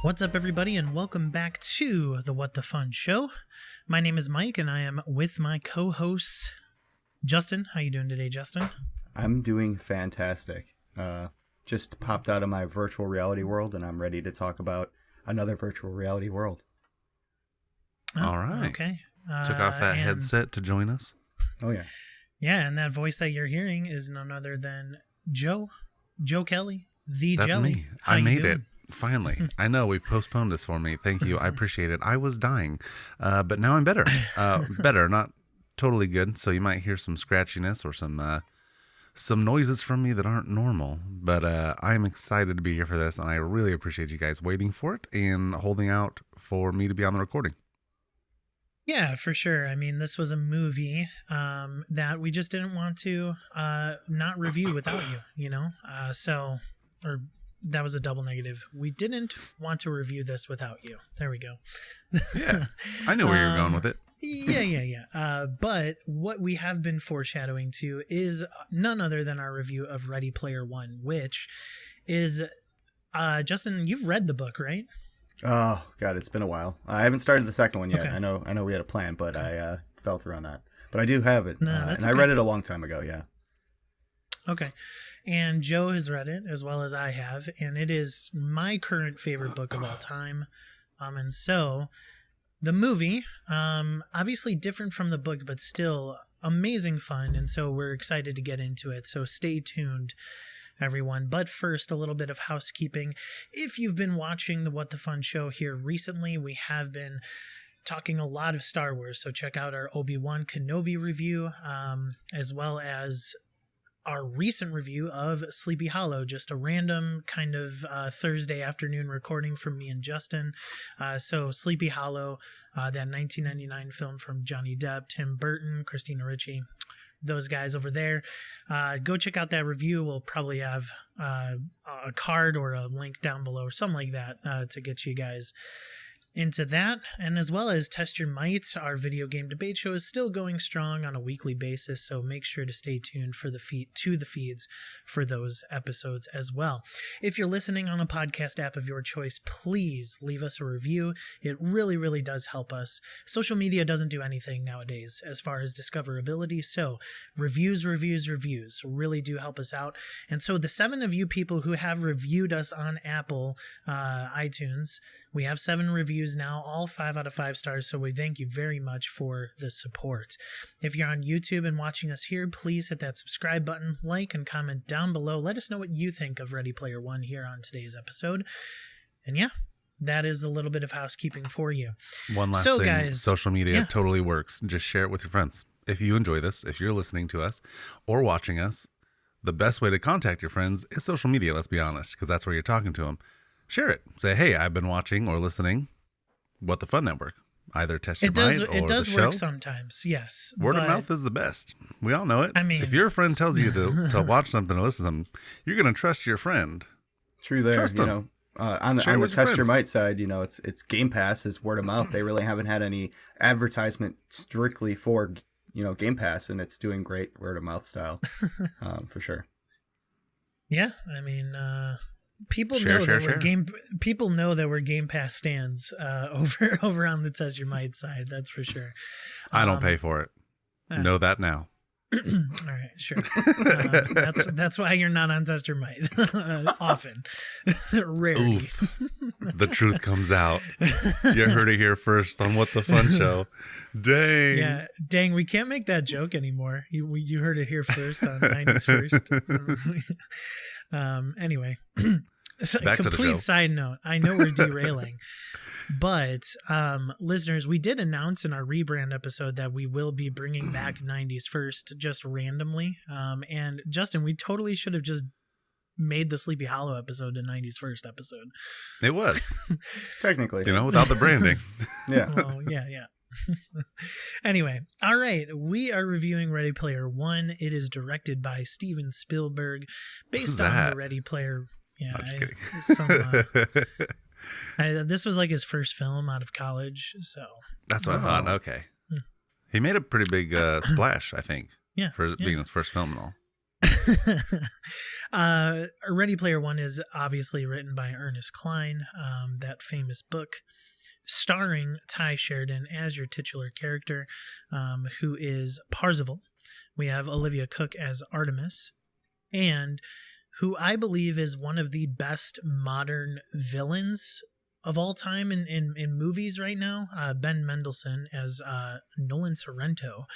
What's up, everybody, and welcome back to the What the Fun Show. My name is Mike, and I am with my co-host, Justin. How you doing today, Justin? I'm doing fantastic. Just popped out of my virtual reality world, and I'm ready to talk about another virtual reality world. All right. Okay. Took off that headset to join us. Oh, yeah. Yeah, and that voice that you're hearing is none other than Joe Kelly, the That's Jelly. me. How I you made doing? it. Finally. I know we postponed this for me. Thank you. I appreciate it. I was dying, but now I'm better. Better, not totally good. So you might hear some scratchiness or some noises from me that aren't normal. But I'm excited to be here for this, and I really appreciate you guys waiting for it and holding out for me to be on the recording. Yeah, for sure. I mean, this was a movie that we just didn't want to not review without you, or that was a double negative. We didn't want to review this without you. There we go. Yeah, I knew where you were going with it. Yeah. But what we have been foreshadowing to is none other than our review of Ready Player One, which is, Justin, you've read the book, right? Oh, God, it's been a while. I haven't started the second one yet. Okay. I know we had a plan, but I fell through on that. But I do have it, That's and okay. I read it a long time ago, yeah. Okay. And Joe has read it as well as I have, and it is my current favorite book of all time. And so the movie, obviously different from the book, but still amazing fun. And so we're excited to get into it. So stay tuned, everyone. But first, a little bit of housekeeping. If you've been watching the What the Fun Show here recently, we have been talking a lot of Star Wars. So check out our Obi-Wan Kenobi review, as well as our recent review of Sleepy Hollow, just a random kind of Thursday afternoon recording from me and Justin. So Sleepy Hollow, that 1999 film from Johnny Depp, Tim Burton, Christina Ricci, those guys over there. Go check out that review. We'll probably have a card or a link down below or something like that to get you guys into that. And as well as Test Your Might, our video game debate show is still going strong on a weekly basis, so make sure to stay tuned for the feeds for those episodes as well. If you're listening on a podcast app of your choice, please leave us a review. It really, really does help us. Social media doesn't do anything nowadays as far as discoverability, so reviews really do help us out. And so the 7 of you people who have reviewed us on Apple iTunes, we have 7 reviews now, all 5 out of 5 stars, so we thank you very much for the support. If you're on YouTube and watching us here, please hit that subscribe button, like, and comment down below. Let us know what you think of Ready Player One here on today's episode. And yeah, that is a little bit of housekeeping for you. One last thing, guys, social media totally works. Just share it with your friends. If you enjoy this, if you're listening to us or watching us, the best way to contact your friends is social media, let's be honest, because that's where you're talking to them. Share it. Say, hey, I've been watching or listening What the Fun Network. Either Test Your Might or it does the show. work sometimes, yes. Word of mouth is the best. We all know it. I mean, if your friend tells you to watch something or listen to something, you're going to trust your friend. True there. Trust them. On the Test Your Might side, it's Game Pass, is word of mouth. They really haven't had any advertisement strictly for, Game Pass, and it's doing great word of mouth style, for sure. Yeah, I mean, people know that we're Game Pass stands over on the Test Your Might side. That's for sure. I don't pay for it. Know that now. All right, sure. That's why you're not on Test Your Might often. Rarely. Oof. The truth comes out. You heard it here first on What the Fun Show. Dang. Yeah, dang. We can't make that joke anymore. You heard it here first on 90s First. Anyway, Back to the show. Complete side note. I know we're derailing. But listeners, we did announce in our rebrand episode that we will be bringing back 90s First just randomly. And Justin, we totally should have just made the Sleepy Hollow episode a 90s First episode. It was. Technically. Without the branding. Yeah. Well, yeah. Anyway, all right. We are reviewing Ready Player One. It is directed by Steven Spielberg, based on the Ready Player. Yeah, I'm just kidding. This was like his first film out of college, so that's what I thought. Okay, he made a pretty big splash, I think. Yeah, for being his first film and all. Ready Player One is obviously written by Ernest Cline, that famous book, starring Ty Sheridan as your titular character, who is Parzival. We have Olivia Cooke as Artemis, and who I believe is one of the best modern villains of all time in movies right now. Ben Mendelsohn as Nolan Sorrento.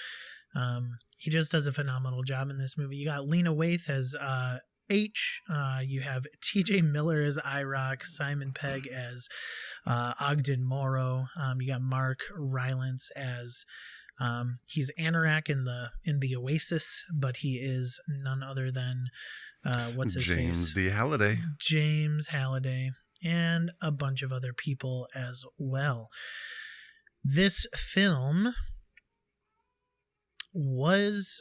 He just does a phenomenal job in this movie. You got Lena Waithe as H. You have T.J. Miller as IROC, Simon Pegg as Ogden Morrow. You got Mark Rylance as he's Anorak in the Oasis, but he is none other than what's his James face? D. Halliday. James Halliday, and a bunch of other people as well. This film was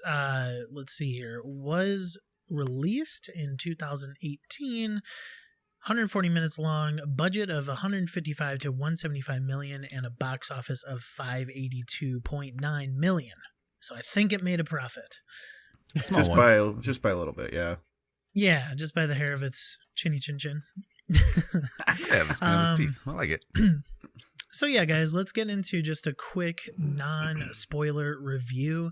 was released in 2018, 140 minutes long, budget of 155 to 175 million, and a box office of 582.9 million. So I think it made a profit. Small one. Just by a little bit, yeah. Yeah, just by the hair of its chinny chin chin. Yeah, the skin of his teeth. I like it. So yeah, guys, let's get into just a quick non-spoiler review.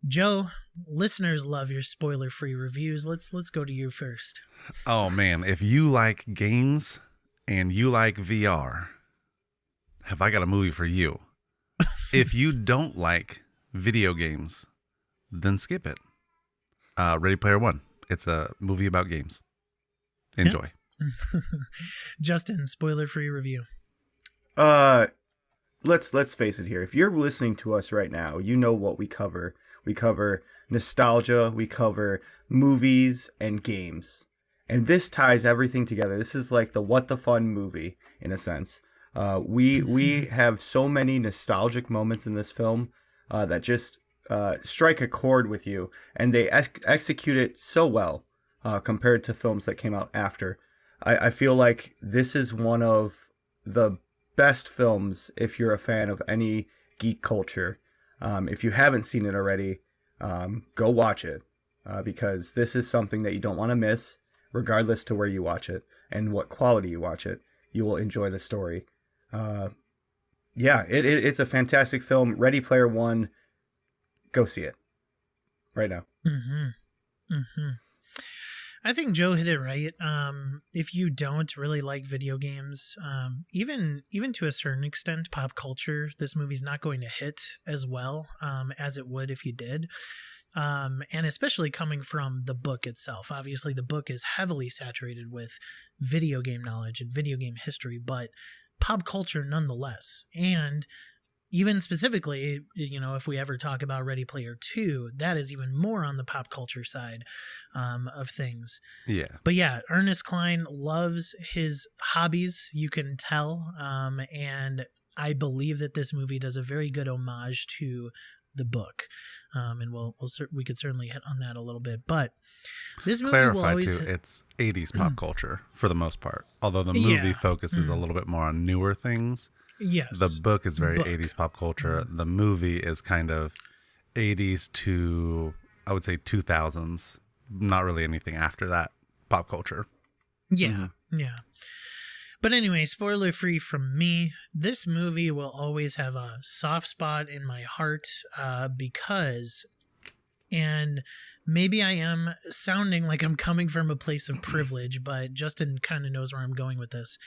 Joe, listeners love your spoiler-free reviews. Let's go to you first. Oh man, if you like games and you like VR, have I got a movie for you? If you don't like video games, then skip it. Ready Player One. It's a movie about games. Enjoy. Yeah. Justin, spoiler-free review. Let's face it here. If you're listening to us right now, you know what we cover. We cover nostalgia, we cover movies and games. And this ties everything together. This is like the What the Fun movie, in a sense. We have so many nostalgic moments in this film that just strike a chord with you. And they execute it so well compared to films that came out after. I feel like this is one of the best films if you're a fan of any geek culture. If you haven't seen it already, go watch it because this is something that you don't want to miss, regardless to where you watch it and what quality you watch it. You will enjoy the story. It's a fantastic film. Ready Player One. Go see it right now. I think Joe hit it right. If you don't really like video games, even to a certain extent, pop culture, this movie's not going to hit as well as it would if you did. And especially coming from the book itself. Obviously, the book is heavily saturated with video game knowledge and video game history, but pop culture nonetheless. And even specifically, if we ever talk about Ready Player 2, that is even more on the pop culture side of things. Yeah. But yeah, Ernest Cline loves his hobbies, you can tell. And I believe that this movie does a very good homage to the book. And we could certainly hit on that a little bit. But this movie will always... it's 80s pop culture for the most part. Although the movie focuses a little bit more on newer things. Yes. The book is very 80s pop culture. The movie is kind of 80s to, I would say, 2000s. Not really anything after that pop culture. Yeah, yeah. But anyway, spoiler free from me, this movie will always have a soft spot in my heart because, and maybe I am sounding like I'm coming from a place of privilege, but Justin kind of knows where I'm going with this.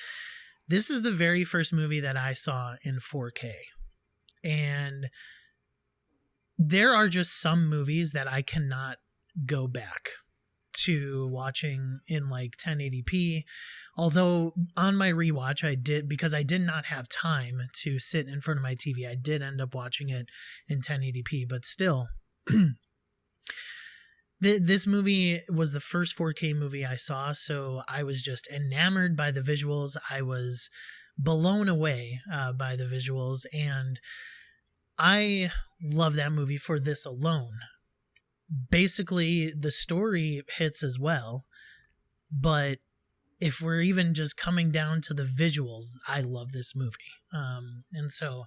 This is the very first movie that I saw in 4K. And there are just some movies that I cannot go back to watching in like 1080p. Although on my rewatch, I did, because I did not have time to sit in front of my TV, I did end up watching it in 1080p, but still, this movie was the first 4K movie I saw, so I was just enamored by the visuals. I was blown away by the visuals, and I love that movie for this alone. Basically, the story hits as well, but if we're even just coming down to the visuals, I love this movie. And so,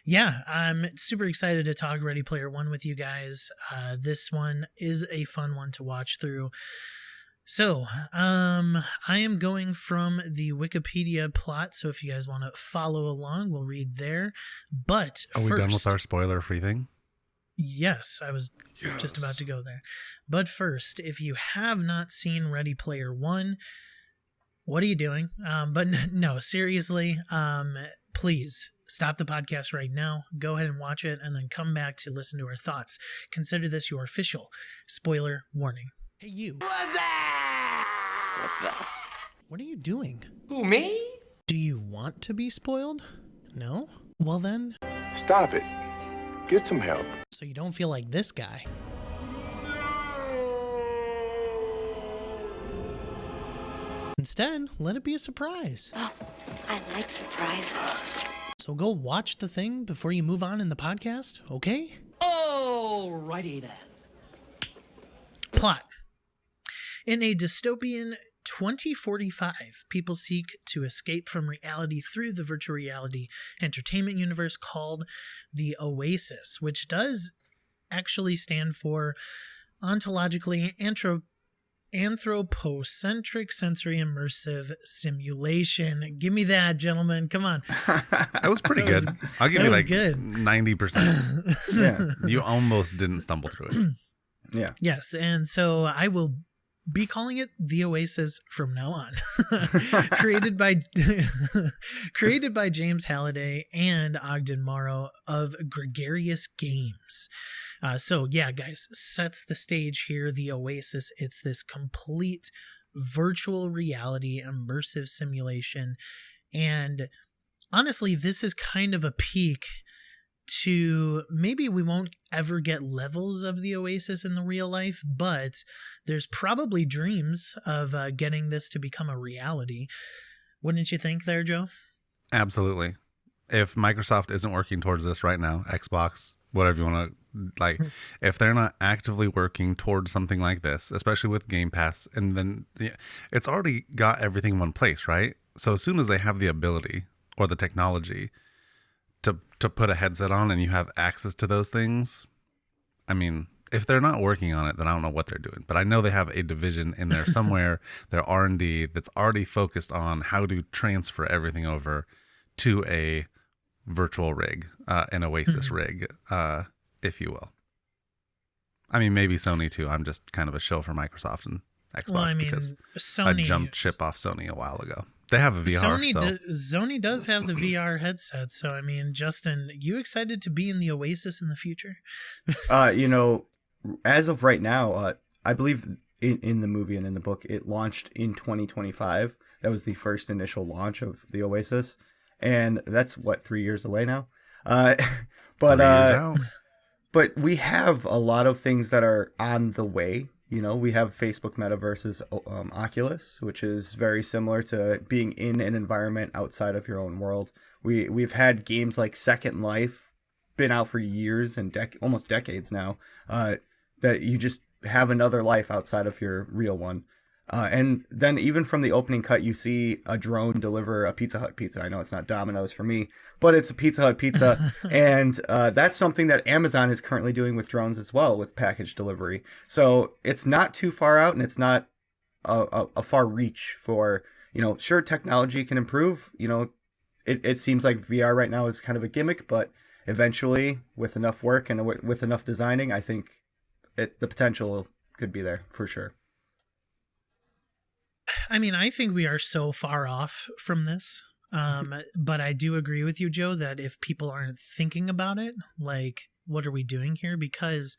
yeah, I'm super excited to talk Ready Player One with you guys. This one is a fun one to watch through. So, I am going from the Wikipedia plot, so if you guys want to follow along, we'll read there. But Are we done with our spoiler-free thing? Yes, I was just about to go there. But first, if you have not seen Ready Player One, what are you doing? But no, seriously, please stop the podcast right now. Go ahead and watch it, and then come back to listen to our thoughts. Consider this your official spoiler warning. Hey, you. What's that? What are you doing? Who, me? Do you want to be spoiled? No? Well then, Stop it. Get some help. so you don't feel like this guy. Instead, let it be a surprise. Oh, I like surprises. So go watch the thing before you move on in the podcast, okay? Alrighty then. Plot. In a dystopian 2045, people seek to escape from reality through the virtual reality entertainment universe called the Oasis, which does actually stand for ontologically anthropocentric sensory immersive simulation. Give me that, gentlemen. Come on. That was pretty good. I'll give you like good. 90%. Yeah. You almost didn't stumble through it. Yeah. Yes, and so I will be calling it the Oasis from now on. created by James Halliday and Ogden Morrow of Gregarious Games. So yeah, guys, sets the stage here. The Oasis, it's this complete virtual reality immersive simulation, and honestly, this is kind of a peek to, maybe we won't ever get levels of the Oasis in the real life, but there's probably dreams of getting this to become a reality. Wouldn't you think there, Joe? Absolutely. If Microsoft isn't working towards this right now, Xbox, whatever you want to, like, if they're not actively working towards something like this, especially with Game Pass, and then it's already got everything in one place, right? So as soon as they have the ability or the technology to put a headset on and you have access to those things, I mean, if they're not working on it, then I don't know what they're doing. But I know they have a division in there somewhere, their R&D, that's already focused on how to transfer everything over to a virtual rig, an Oasis rig, if you will. I mean, maybe Sony too. I'm just kind of a shill for Microsoft and Xbox, Well, I mean, because Sony I jumped ship off Sony a while ago. They have a VR. Sony does have the VR headset. So, I mean, Justin, you excited to be in the Oasis in the future? As of right now, I believe in the movie and in the book, it launched in 2025. That was the first initial launch of the Oasis. And that's 3 years away now. But we have a lot of things that are on the way. We have Facebook Metaverse's Oculus, which is very similar to being in an environment outside of your own world. We've had games like Second Life, been out for years and almost decades now, that you just have another life outside of your real one. And then even from the opening cut, you see a drone deliver a Pizza Hut pizza. I know it's not Domino's for me, but it's a Pizza Hut pizza. And that's something that Amazon is currently doing with drones as well, with package delivery. So it's not too far out, and it's not a far reach for, sure, technology can improve. It seems like VR right now is kind of a gimmick, but eventually with enough work and with enough designing, I think the potential could be there for sure. I mean, I think we are so far off from this. But I do agree with you, Joe, that if people aren't thinking about it, like, what are we doing here? Because,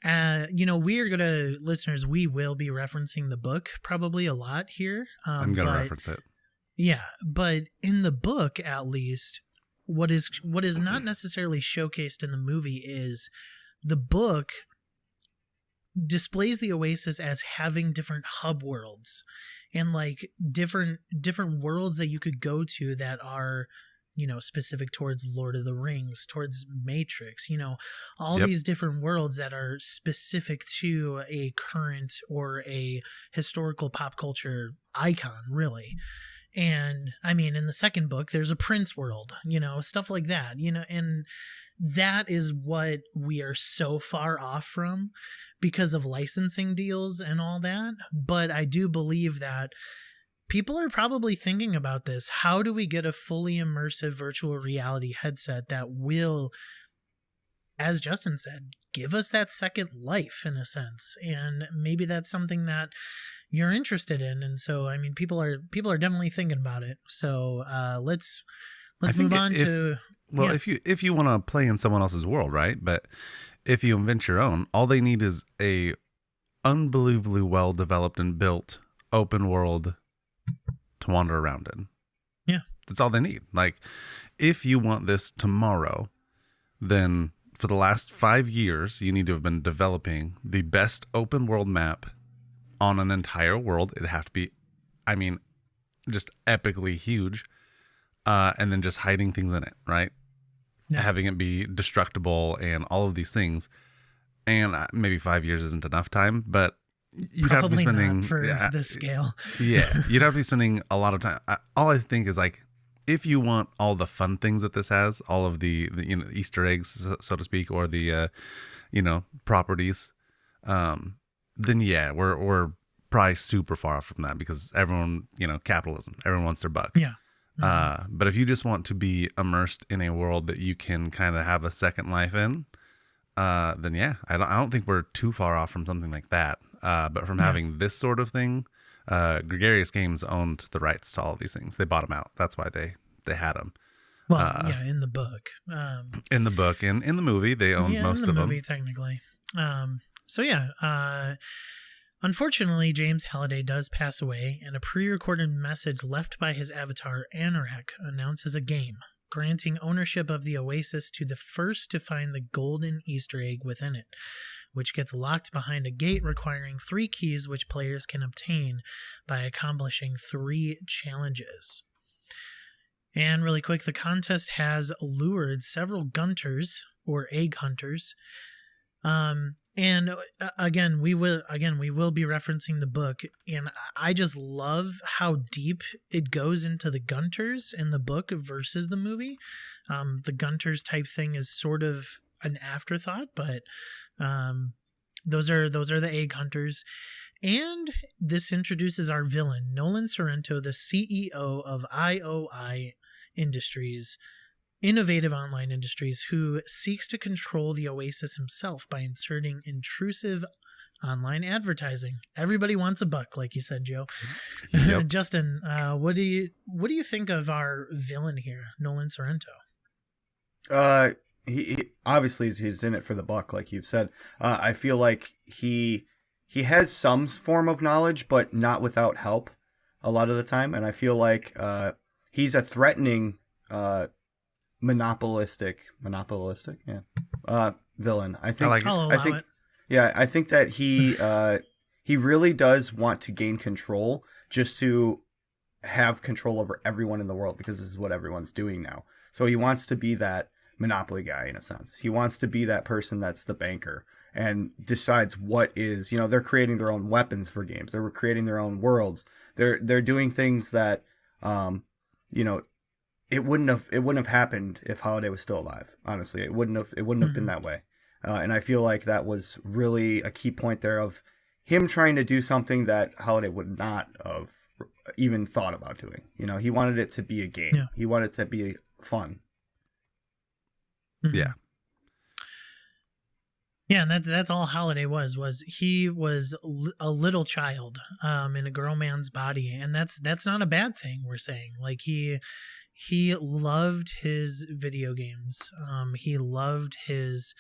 we are going to, listeners, we will be referencing the book probably a lot here. I'm going to reference it. Yeah. But in the book, at least, what is not necessarily showcased in the movie is the book displays the Oasis as having different hub worlds and like different worlds that you could go to that are, specific towards Lord of the Rings, towards Matrix, all Yep. these different worlds that are specific to a current or a historical pop culture icon, really. And I mean, in the second book, there's a Prince world, stuff like that, and that is what we are so far off from because of licensing deals and all that. But I do believe that people are probably thinking about this. How do we get a fully immersive virtual reality headset that will, as Justin said, give us that second life in a sense? And maybe that's something that you're interested in. And so, I mean, people are definitely thinking about it. So let's move on to. Well, yeah. if you want to play in someone else's world, right? But if you invent your own, all they need is a unbelievably well developed and built open world to wander around in. Yeah. That's all they need. Like, if you want this tomorrow, then for the last 5 years, you need to have been developing the best open world map on an entire world. It'd have to be, I mean, just epically huge. And then just hiding things in it, right? Yeah. Having it be destructible and all of these things. And maybe 5 years isn't enough time, but you'd have to be Probably spending not for this scale. yeah, you'd have to be spending a lot of time. All I think is, like, if you want all the fun things that this has, all of the Easter eggs, so to speak, or the properties, then yeah, we're probably super far off from that because everyone, capitalism, everyone wants their buck. Yeah. But if you just want to be immersed in a world that you can kind of have a second life in, then yeah, I don't think we're too far off from something like that. But from having this sort of thing, Gregarious Games owned the rights to all of these things. They bought them out. That's why they had them. Well, in the book. In the book and in the movie, they owned most in the of movie, them. technically. Unfortunately, James Halliday does pass away, and a pre-recorded message left by his avatar, Anorak, announces a game, granting ownership of the Oasis to the first to find the golden Easter egg within it, which gets locked behind a gate requiring 3 keys which players can obtain by accomplishing 3 challenges. And really quick, the contest has lured several gunters, or egg hunters, and again, we will be referencing the book, and I just love how deep it goes into the Gunters in the book versus the movie. The Gunters type thing is sort of an afterthought, but those are the egg hunters. And this introduces our villain, Nolan Sorrento, the CEO of IOI Industries, Innovative Online Industries, who seeks to control the Oasis himself by inserting intrusive online advertising. Everybody wants a buck, like you said, Joe. Yep. Justin, what do you think of our villain here, Nolan Sorrento? He obviously he's in it for the buck, like you've said. I feel like he has some form of knowledge, but not without help a lot of the time. And I feel like he's a threatening monopolistic villain. I think I think that he really does want to gain control, just to have control over everyone in the world, because this is what everyone's doing now. So he wants to be that monopoly guy in a sense. He wants to be that person that's the banker and decides what is, they're creating their own weapons for games. They're creating their own worlds. They're doing things that it wouldn't have happened if Halliday was still alive. Honestly, it wouldn't have been that way. And I feel like that was really a key point there of him trying to do something that Halliday would not have even thought about doing. He wanted it to be a game. Yeah. He wanted it to be fun. Yeah. Yeah, and that's all Halliday was he was a little child in a girl man's body, and that's not a bad thing, we're saying. Like he loved his video games. He loved his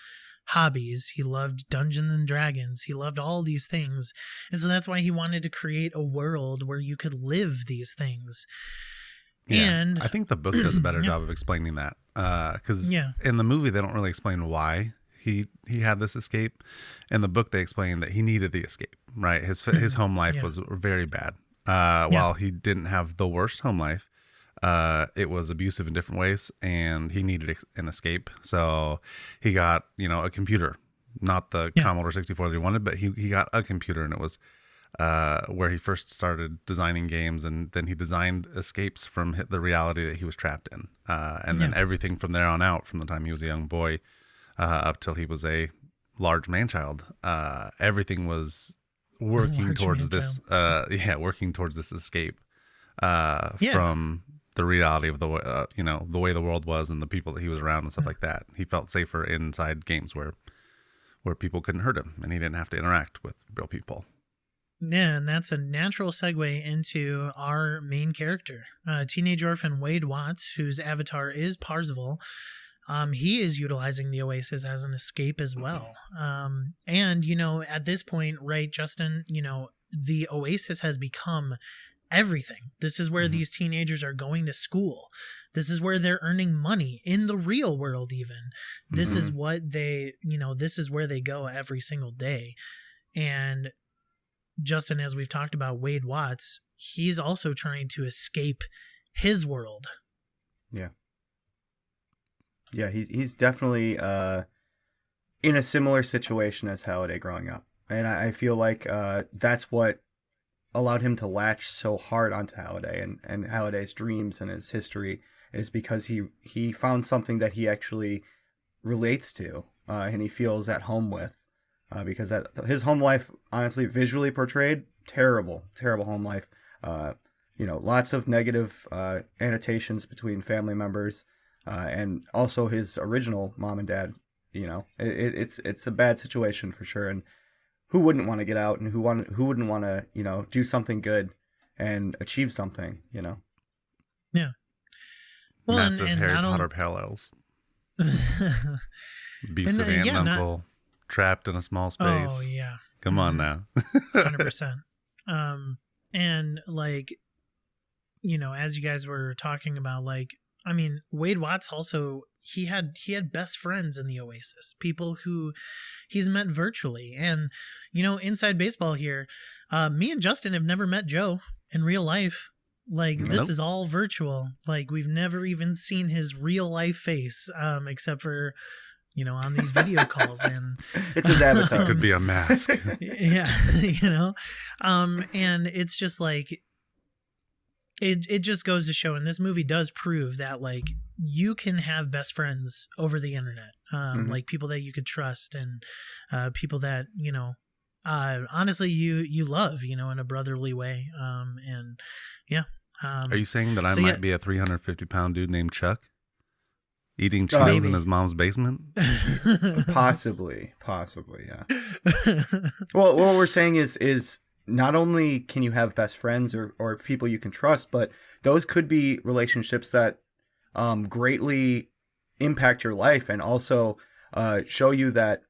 hobbies. He loved Dungeons and Dragons. He loved all these things. And so that's why he wanted to create a world where you could live these things. Yeah, and I think the book does a better job of explaining that. Because in the movie, they don't really explain why he had this escape. In the book, they explain that he needed the escape, right? His home life was very bad. While he didn't have the worst home life, it was abusive in different ways, and he needed an escape. So he got, a computer, not the Commodore 64 that he wanted, but he got a computer, and it was where he first started designing games, and then he designed escapes from the reality that he was trapped in. And then everything from there on out, from the time he was a young boy up till he was a large man-child, everything was working towards this escape from the reality of the way the world was and the people that he was around and stuff like that. He felt safer inside games where people couldn't hurt him, and he didn't have to interact with real people. Yeah, and that's a natural segue into our main character, teenage orphan Wade Watts, whose avatar is Parzival. He is utilizing the Oasis as an escape as well. And, at this point, right, Justin, the Oasis has become everything. This is where these teenagers are going to school. This is where they're earning money in the real world even. This is what they, this is where they go every single day. And Justin, as we've talked about, Wade Watts, he's also trying to escape his world. Yeah. Yeah, he's definitely in a similar situation as Halliday growing up. And I feel like that's what allowed him to latch so hard onto Halliday and Halliday's dreams and his history, is because he found something that he actually relates to and he feels at home with. Because his home life, honestly, visually portrayed, terrible home life. Lots of negative annotations between family members. And also his original mom and dad, it's a bad situation for sure. And who wouldn't want to get out, and who wouldn't want to, do something good and achieve something, Yeah. Well, massive Harry Potter parallels. Abusive aunt and uncle trapped in a small space. Oh yeah. Come on now. 100%. And as you guys were talking about, Wade Watts also, he had best friends in the Oasis, people who he's met virtually. And, inside baseball here, me and Justin have never met Joe in real life. This is all virtual. We've never even seen his real life face, except for, on these video calls. And it's his avatar. It could be a mask. Yeah. And it's just it just goes to show, and this movie does prove that you can have best friends over the internet, people that you could trust, and people that honestly you love, in a brotherly way. And yeah. Are you saying that I might be a 350-pound dude named Chuck eating Cheetos in his mom's basement? Possibly, yeah. Well, what we're saying is not only can you have best friends or people you can trust, but those could be relationships that greatly impact your life, and also show you that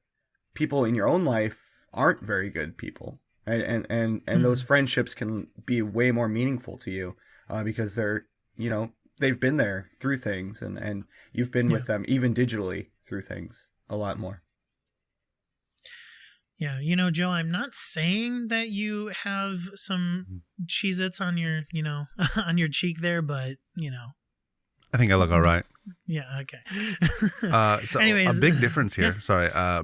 people in your own life aren't very good people. And those friendships can be way more meaningful to you because they're, they've been there through things, and you've been with them even digitally through things a lot more. Yeah, Joe, I'm not saying that you have some Cheez-Its on your, on your cheek there, but, I think I look all right. Yeah, okay. So anyways, a big difference here,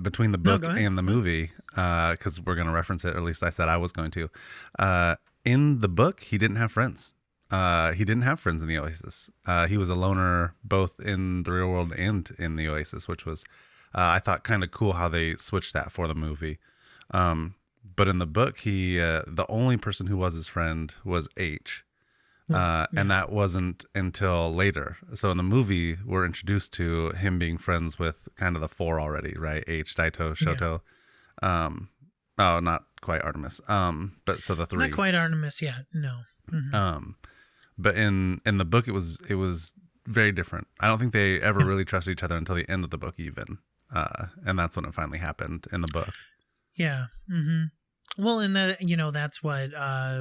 between the book and the movie, because we're going to reference it, or at least I said I was going to. In the book, he didn't have friends. He didn't have friends in the Oasis. He was a loner both in the real world and in the Oasis, which was, I thought, kind of cool how they switched that for the movie. But in the book, he the only person who was his friend was H. And that wasn't until later. So in the movie, we're introduced to him being friends with kind of the four already, right? H, Daito, Shoto. Yeah. Not quite Artemis. But so the three. Not quite Artemis yet. No. Mm-hmm. But in the book, it was very different. I don't think they ever really trusted each other until the end of the book, even. And that's when it finally happened in the book. Yeah. Mm-hmm. Well, and that's what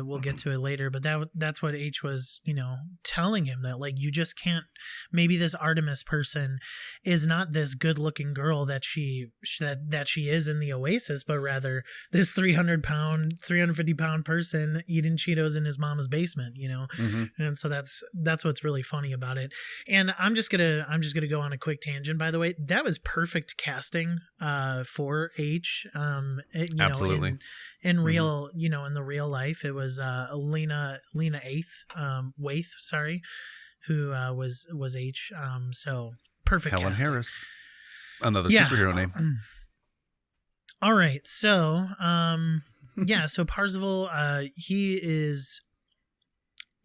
we'll get to it later, but that's what H was, telling him, that like you just can't. Maybe this Artemis person is not this good-looking girl that she is in the Oasis, but rather this 350-pound person eating Cheetos in his mama's basement, Mm-hmm. And so that's what's really funny about it. And I'm just gonna go on a quick tangent. By the way, that was perfect casting for H. Absolutely. In real, in the real life, it was Lena Waithe, sorry, who was H. So perfect Helen casting. Harris, another Yeah. superhero name. All right, so so Parzival,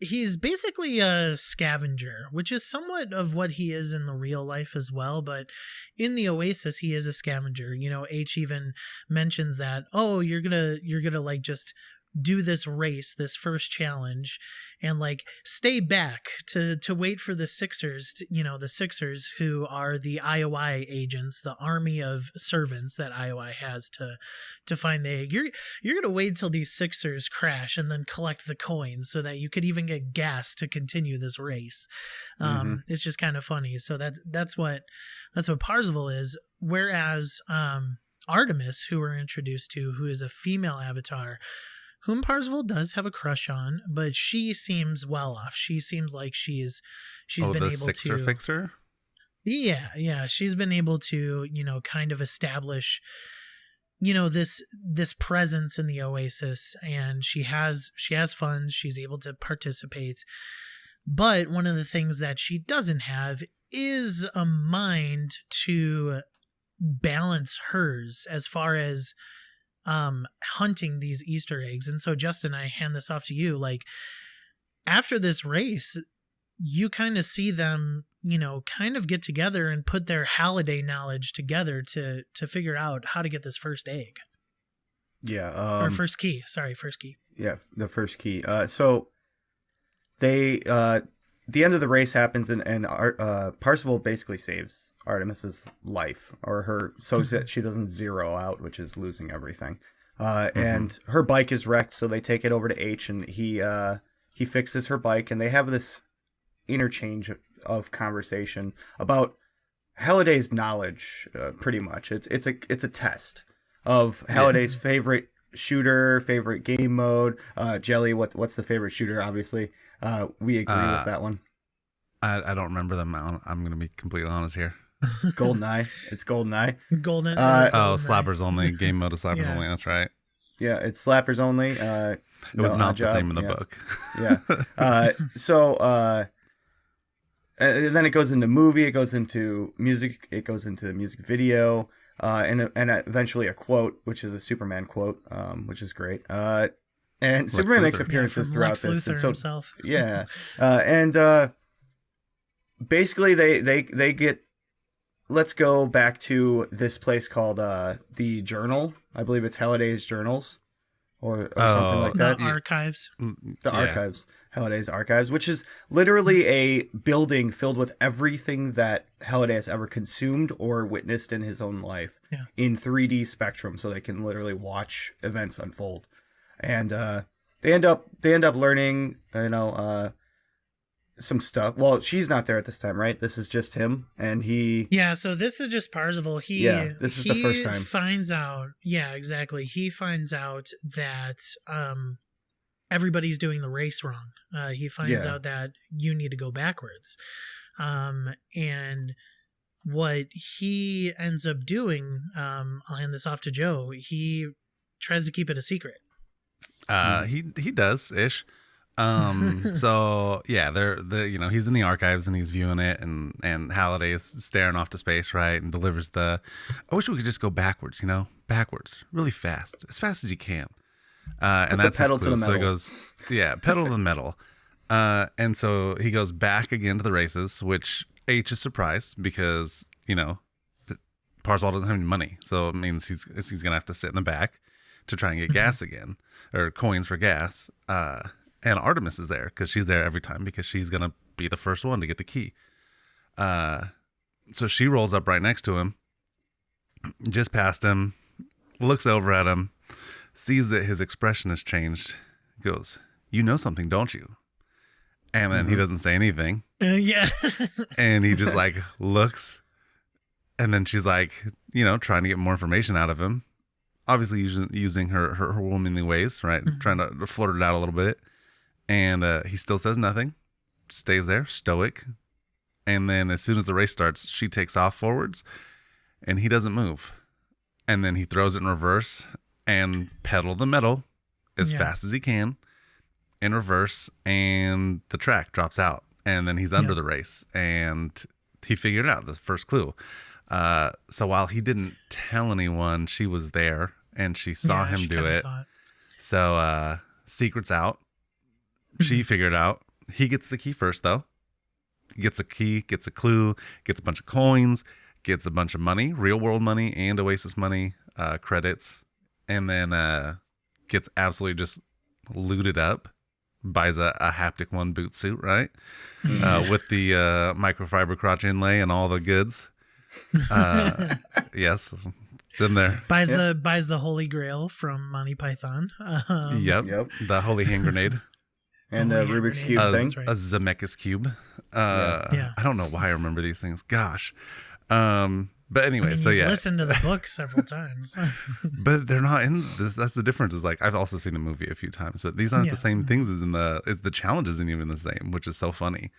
he's basically a scavenger, which is somewhat of what he is in the real life as well. But in the Oasis, he is a scavenger. H even mentions that, oh, you're gonna like just do this race, this first challenge, and like stay back to wait for the Sixers, the Sixers, who are the IOI agents, the army of servants that IOI has to find the egg. You're gonna wait till these Sixers crash and then collect the coins so that you could even get gas to continue this race. It's just kind of funny. So that's what Parzival is. Whereas Artemis, who we're introduced to, who is a female avatar, whom Parzival does have a crush on, but she seems well off. She seems like she's been the able Sixer to fixer. Yeah. She's been able to, kind of establish, this presence in the Oasis, and she has funds. She's able to participate. But one of the things that she doesn't have is a mind to balance hers as far as hunting these Easter eggs. And so, Justin, I hand this off to you. Like, after this race, you kind of see them, kind of get together and put their Halliday knowledge together to figure out how to get this first egg. Yeah. Or first key. Sorry, first key. Yeah, the first key. So they, the end of the race happens, and Parzival basically saves Artemis's life, or her, so that she doesn't zero out, which is losing everything. And her bike is wrecked, so they take it over to H, and he fixes her bike, and they have this interchange of conversation about Halliday's knowledge. Pretty much, it's a test of Halliday's favorite shooter, favorite game mode. Jelly, what's the favorite shooter? Obviously, we agree with that one. I don't remember them. I'm going to be completely honest here. GoldenEye. It's GoldenEye. Golden. Slappers only. Game mode of slappers only. That's right. Yeah, it's slappers only. It was not the same in the book. Yeah. And then it goes into movie. It goes into music. It goes into the music video. And eventually a quote, which is a Superman quote, which is great. And Superman makes appearances throughout Lex this. Luthor And so, himself. yeah. And basically they get, let's go back to this place called the Journal. I believe it's Halliday's Journals or something like that. The archives. The archives. Halliday's Archives, which is literally a building filled with everything that Halliday has ever consumed or witnessed in his own life in 3D spectrum, so they can literally watch events unfold. And they end up learning, some stuff. Well, she's not there at this time, right? This is just him, and he. Yeah, so this is just Parzival. This is the first time. Finds out. Yeah, exactly. He finds out that everybody's doing the race wrong. He finds out that you need to go backwards, and what he ends up doing, I'll hand this off to Joe. He tries to keep it a secret. He does ish. So yeah, they're he's in the archives and he's viewing it, and Halliday is staring off to space, right, and delivers I wish we could just go backwards, backwards really fast, as fast as you can. And that's pedal his to the clue. So he metal. goes, pedal to the metal. And so he goes back again to the races, which H is surprised because, Parzival doesn't have any money. So it means he's going to have to sit in the back to try and get gas again, or coins for gas. And Artemis is there because she's there every time because she's going to be the first one to get the key. So she rolls up right next to him, just past him, looks over at him, sees that his expression has changed, goes, "You know something, don't you?" And then he doesn't say anything. Yeah. And he just like looks. And then she's like, trying to get more information out of him. Obviously using her womanly ways, right? Trying to flirt it out a little bit. And he still says nothing. Stays there, stoic. And then as soon as the race starts, she takes off forwards. And he doesn't move. And then he throws it in reverse and pedal the metal as fast as he can in reverse, and the track drops out, and then he's under the race, and he figured it out, the first clue. So while he didn't tell anyone, she was there and she saw him do it. So secret's out. She figured it out. He gets the key first, though. Gets a key, gets a clue, gets a bunch of coins, gets a bunch of money, real world money and Oasis money, credits, and then gets absolutely just looted up. Buys a haptic one boot suit, right? With the microfiber crotch inlay and all the goods. Yes, it's in there. Buys the Holy Grail from Monty Python. Yep. The holy hand grenade. And the Rubik's Cube thing. Right. A Zemeckis cube. I don't know why I remember these things. Gosh. But anyway, so yeah. Listened to the book several times. But they're not in this. That's the difference. Is like I've also seen the movie a few times, but these aren't the same things as in the challenge isn't even the same, which is so funny.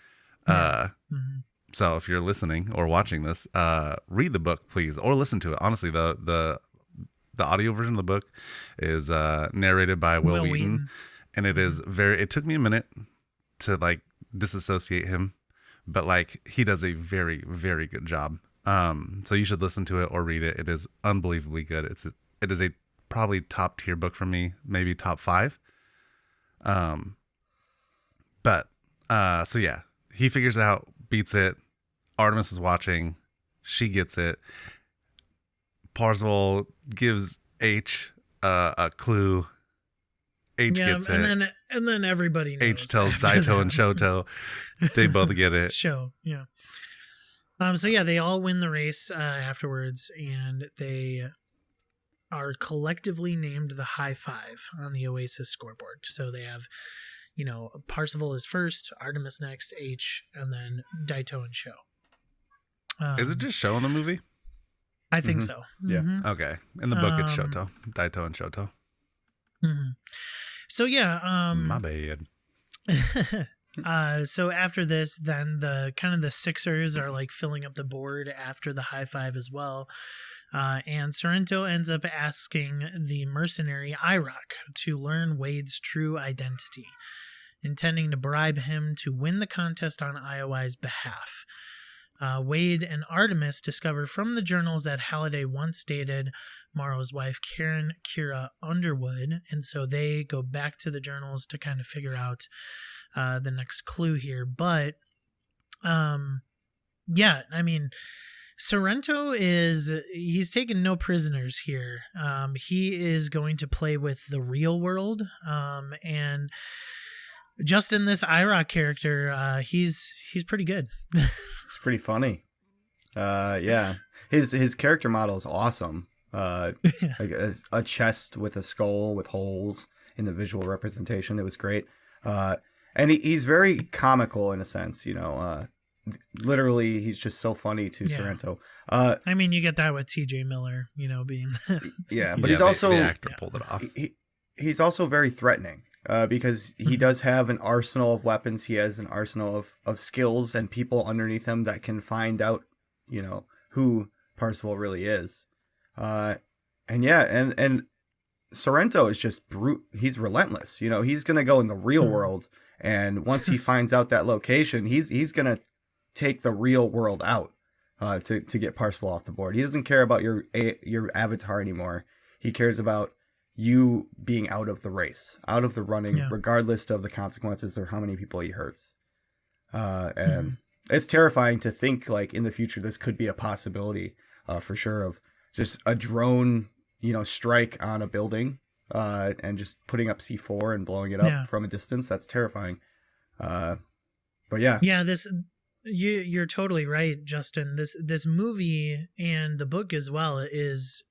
So if you're listening or watching this, read the book, please, or listen to it. Honestly, the audio version of the book is narrated by Will Wheaton, and it is it took me a minute to like disassociate him, but like he does a very, very good job. So you should listen to it or read it. It is unbelievably good. It is a probably top tier book for me, maybe top 5. But so yeah, he figures it out, beats it. Artemis is watching. She gets it. Parzival gives H a clue. H gets it. And then everybody knows. H tells Daito and Shoto. They both get it. Yeah. So yeah, they all win the race afterwards, and they are collectively named the High Five on the Oasis scoreboard. So they have, Parzival is first, Artemis next, H, and then Daito and Sho. Is it just Sho in the movie? I think so. Yeah. Mm-hmm. Okay. In the book, it's Shoto, Daito and Shoto. Mm-hmm. So yeah. My bad. So after this, then the Sixers are like filling up the board after the High Five as well. And Sorrento ends up asking the mercenary Anorak to learn Wade's true identity, intending to bribe him to win the contest on IOI's behalf. Wade and Artemis discover from the journals that Halliday once dated Morrow's wife, Kira Underwood, and so they go back to the journals to kind of figure out the next clue here. But Sorrento he's taking no prisoners here. He is going to play with the real world, and just in this Anorak character, he's pretty good. It's pretty funny. Yeah, his character model is awesome. Like a chest with a skull with holes in the visual representation. It was great. And he's very comical in a sense, literally he's just so funny to Sorrento. You get that with TJ Miller, being but he's also the actor pulled it off. He's also very threatening because he does have an arsenal of weapons. He has an arsenal of skills and people underneath him that can find out, who Parzival really is. And Sorrento is just brute. He's relentless. He's going to go in the real world. And once he finds out that location, he's going to take the real world out to get Parzival off the board. He doesn't care about your avatar anymore. He cares about you being out of the race, out of the running, regardless of the consequences or how many people he hurts. And it's terrifying to think like in the future, this could be a possibility for sure of just a drone, strike on a building. And just putting up C4 and blowing it up from a distance. That's terrifying. But yeah. Yeah, you're totally right, Justin. This movie and the book as well is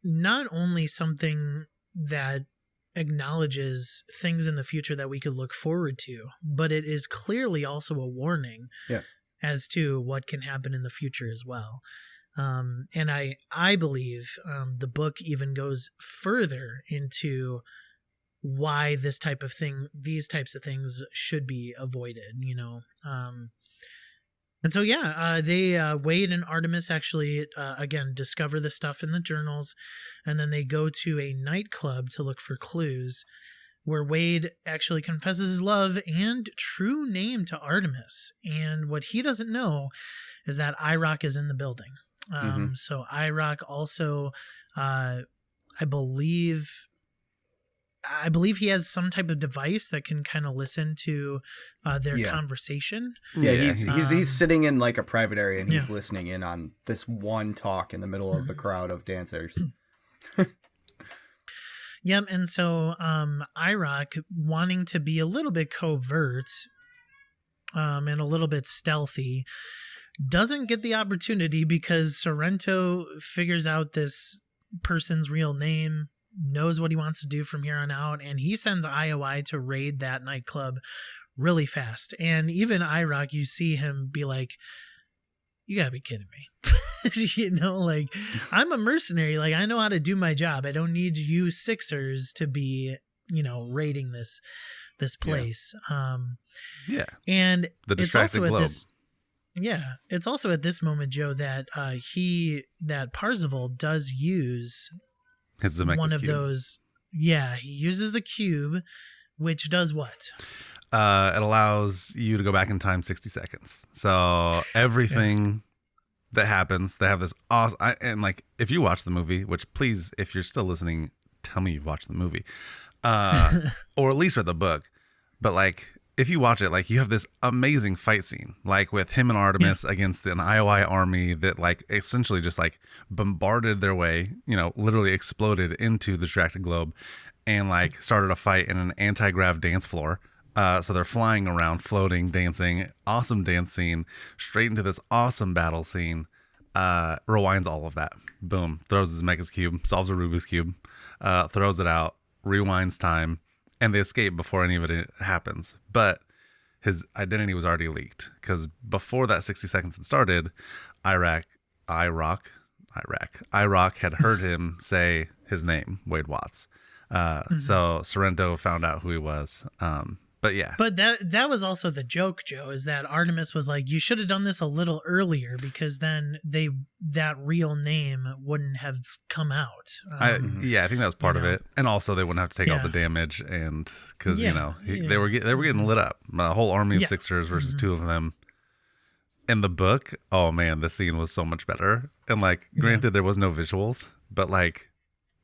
not only something that acknowledges things in the future that we could look forward to, but it is clearly also a warning as to what can happen in the future as well. And I believe the book even goes further into why these types of things should be avoided, you know. And so, they Wade and Artemis actually, again, discover the stuff in the journals, and then they go to a nightclub to look for clues, where Wade actually confesses his love and true name to Artemis. And what he doesn't know is that IROC is in the building. So IROC also, I believe he has some type of device that can kind of listen to their conversation. Yeah, he's sitting in like a private area and he's listening in on this one talk in the middle of the crowd of dancers. Yep, and so IROC, wanting to be a little bit covert and a little bit stealthy, doesn't get the opportunity because Sorrento figures out this person's real name, knows what he wants to do from here on out, and he sends IOI to raid that nightclub really fast. And even IROC, you see him be like, you gotta be kidding me. You know, like, I'm a mercenary, like, I know how to do my job. I don't need you Sixers to be, you know, raiding this place. And the it's also globe. at this it's also at this moment, Joe, that that Parzival does use his Zemeckis one of cube. those. Yeah, he uses the cube, which does what? It allows you to go back in time 60 seconds. So everything that happens, they have this awesome. And like, if you watch the movie, which please, if you're still listening, tell me you've watched the movie, or at least read the book. But like, if you watch it, like, you have this amazing fight scene, like with him and Artemis against an IOI army that like essentially just like bombarded their way, you know, literally exploded into the distracted globe and like started a fight in an anti-grav dance floor. So they're flying around, floating, dancing, awesome dance scene, straight into this awesome battle scene, rewinds all of that. Boom, throws his Zemeckis cube, solves a Rubik's cube, throws it out, rewinds time, and they escape before any of it happens. But his identity was already leaked because before that 60 seconds had started, IROC had heard him say his name, Wade Watts. So Sorrento found out who he was. But that was also the joke, Joe, is that Artemis was like, you should have done this a little earlier because then that real name wouldn't have come out. I think that was part of it, and also they wouldn't have to take all the damage, and because you know they were getting lit up, a whole army of Sixers versus two of them. In the book, oh man, the scene was so much better. And like, granted, there was no visuals, but like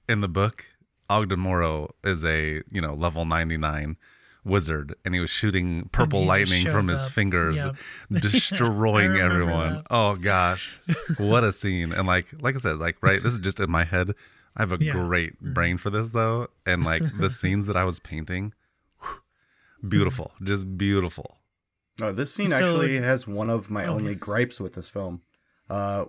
in the book, Ogden Morrow is a level 99 wizard, and he was shooting purple lightning from his fingers, destroying everyone. Oh gosh, what a scene. And like I said, like, right, this is just in my head. I have a great brain for this though, and like the scenes that I was painting, beautiful, just beautiful. Oh, this scene actually has one of my only gripes with this film,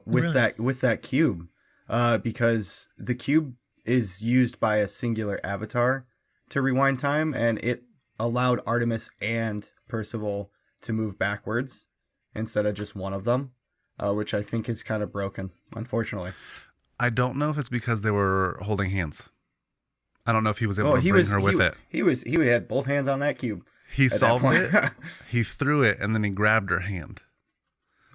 with that cube, because the cube is used by a singular avatar to rewind time, and it allowed Artemis and Percival to move backwards instead of just one of them, which I think is kind of broken, unfortunately. I don't know if it's because they were holding hands. I don't know if he was able to bring her with it. He had both hands on that cube. He solved it. He threw it, and then he grabbed her hand.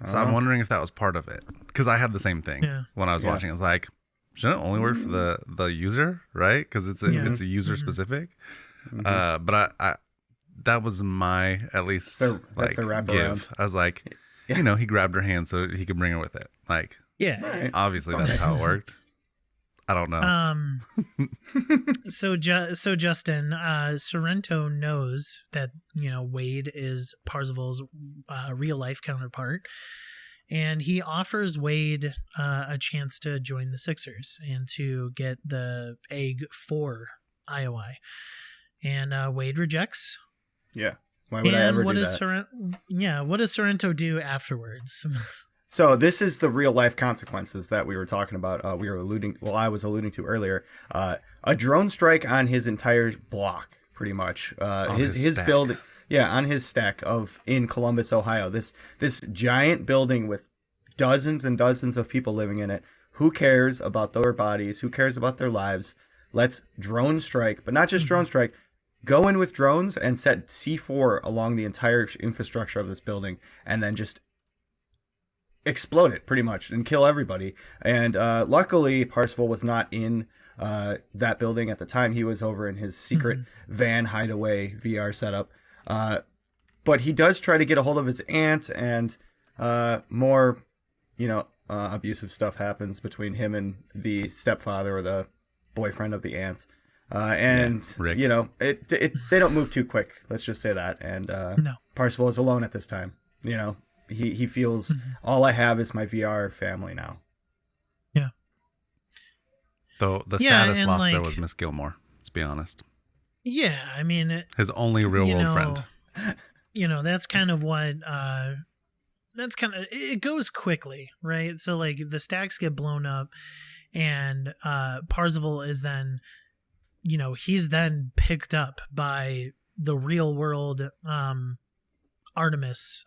So I'm wondering if that was part of it, because I had the same thing when I was watching. I was like, shouldn't it only work for the user, right? Because it's a user specific. But I that was my, at least, like, give. I was like, he grabbed her hand so he could bring her with it. Like, obviously that's how it worked. I don't know. So Justin, Sorrento knows that Wade is Parzival's real life counterpart, and he offers Wade a chance to join the Sixers and to get the egg for IOI. And Wade rejects. Yeah. Why would I ever do that? What does Sorrento do afterwards? So this is the real life consequences that we were talking about. I was alluding to earlier. A drone strike on his entire block, pretty much. His building, on his stack in Columbus, Ohio. This giant building with dozens and dozens of people living in it. Who cares about their bodies? Who cares about their lives? Let's drone strike, but not just drone strike. Go in with drones and set C4 along the entire infrastructure of this building, and then just explode it pretty much and kill everybody. And luckily Parsifal was not in that building at the time. He was over in his secret van hideaway VR setup. But he does try to get a hold of his aunt, and more abusive stuff happens between him and the stepfather or the boyfriend of the aunt. Rick. They don't move too quick, let's just say that. And no. Parsifal is alone at this time. He feels all I have is my VR family now. Yeah. Though the saddest loss there was Miss Gilmore, let's be honest. Yeah, I mean... his only real-world friend. That's kind of what... it goes quickly, right? So, the stacks get blown up, and Parsifal is then... he's then picked up by the real-world... Artemis,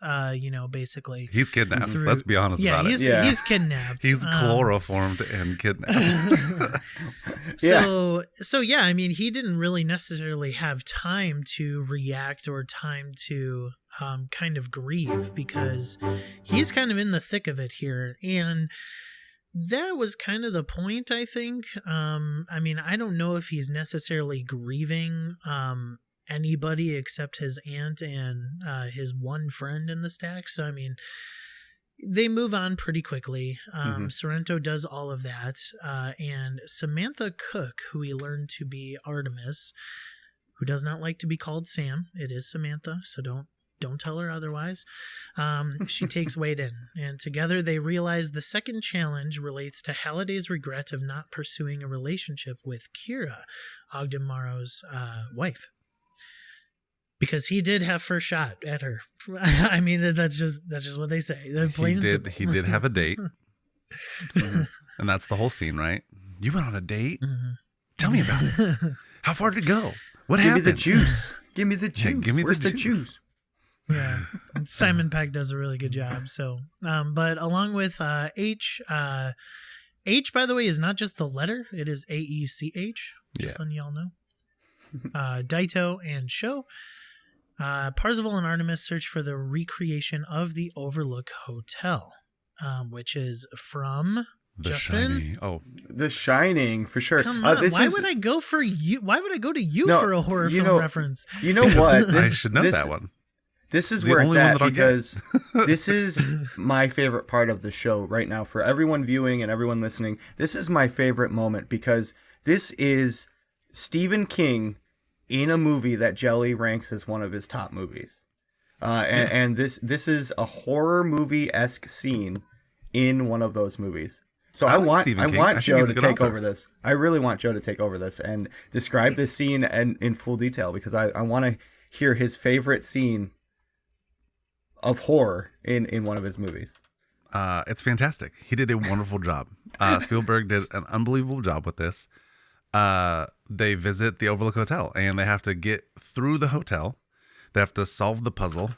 basically. He's kidnapped. Let's be honest about it. He's kidnapped. He's chloroformed and kidnapped. So I mean, he didn't really necessarily have time to react or time to kind of grieve, because he's kind of in the thick of it here. And that was kind of the point, I think. I mean, I don't know if he's necessarily grieving anybody except his aunt and his one friend in the stack. So I mean, they move on pretty quickly. Sorrento does all of that, and Samantha Cook, who we learned to be Artemis, who does not like to be called Sam. It is Samantha, so don't tell her otherwise. She takes Wade in, and together they realize the second challenge relates to Halliday's regret of not pursuing a relationship with Kira, Ogden Morrow's wife. Because he did have first shot at her. I mean, that's just what they say. They're plain and simple. He did have a date. And that's the whole scene, right? You went on a date? Tell me about it. How far did it go? What happened? Give me the juice. Give me the juice. Where's the juice? Yeah. Simon Pegg does a really good job. So, but along with H, H, by the way, is not just the letter. It is AECH. Just letting y'all know. Daito and Sho. Parsifal and Artemis search for the recreation of the Overlook Hotel, which is from Justin. The Shining, for sure. Come on, why would I go for you? Why would I go to you for a horror film reference? You know what? I should know that one. This is where it's at, because this is my favorite part of the show right now. For everyone viewing and everyone listening, this is my favorite moment, because this is Stephen King in a movie that Jelly ranks as one of his top movies. And this is a horror movie-esque scene in one of those movies. So I want Joe to take over this. I really want Joe to take over this and describe this scene in full detail, because I want to hear his favorite scene of horror in one of his movies. It's fantastic. He did a wonderful job. Spielberg did an unbelievable job with this. They visit the Overlook Hotel, and they have to get through the hotel. They have to solve the puzzle,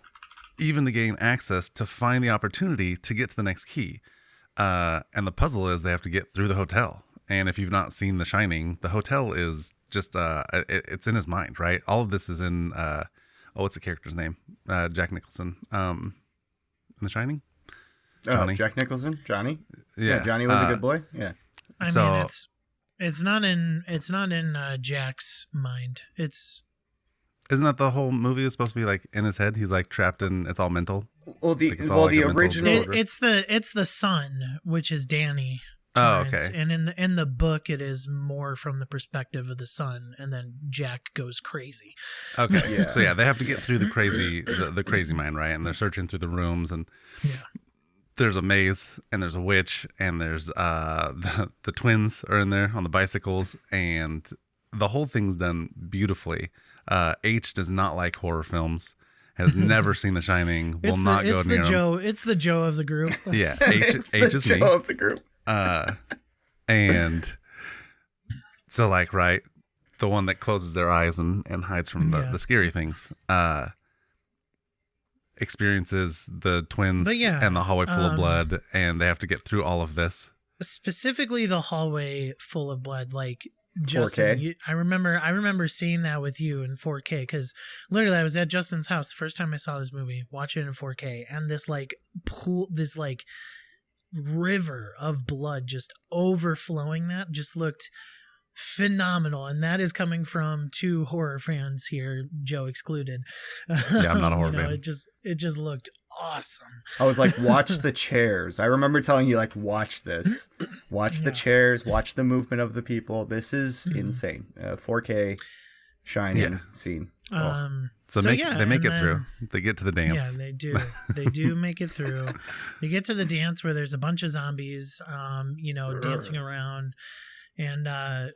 even to gain access to find the opportunity to get to the next key. And the puzzle is they have to get through the hotel. And if you've not seen The Shining, the hotel is just, it's in his mind, right? All of this is in, what's the character's name? Jack Nicholson. In The Shining? Johnny. Jack Nicholson? Johnny? Yeah. Johnny was a good boy? Yeah. I mean, it's not in Jack's mind. Isn't that the whole movie is supposed to be like in his head? He's like trapped in, it's all mental. Well, the original, it's the son, which is Danny. Oh, Torrance. okay. And in the book, it is more from the perspective of the son, and then Jack goes crazy. Okay, yeah. So yeah, they have to get through the crazy mind, right? And they're searching through the rooms, and there's a maze, and there's a witch, and there's the twins are in there on the bicycles, and the whole thing's done beautifully. H does not like horror films, has never seen The Shining, will not go near him. It's the Joe of the group. Yeah, H is me. Joe of the group. And so, like, right, the one that closes their eyes and hides from the scary things, experiences the twins and the hallway full of blood, and they have to get through all of this. Specifically, the hallway full of blood, like Justin. I remember seeing that with you in 4K, because literally I was at Justin's house the first time I saw this movie, watching it in 4K, and this like pool, this like river of blood just overflowing, that just looked phenomenal. And that is coming from two horror fans here, Joe excluded. Yeah, I'm not a horror fan. It just looked awesome. I was like, watch the chairs. I remember telling you, like, watch this. Watch the chairs. Watch the movement of the people. This is insane. 4K Shining scene. So they make it through. They get to the dance. Yeah, they do. They do make it through. They get to the dance where there's a bunch of zombies, dancing around. And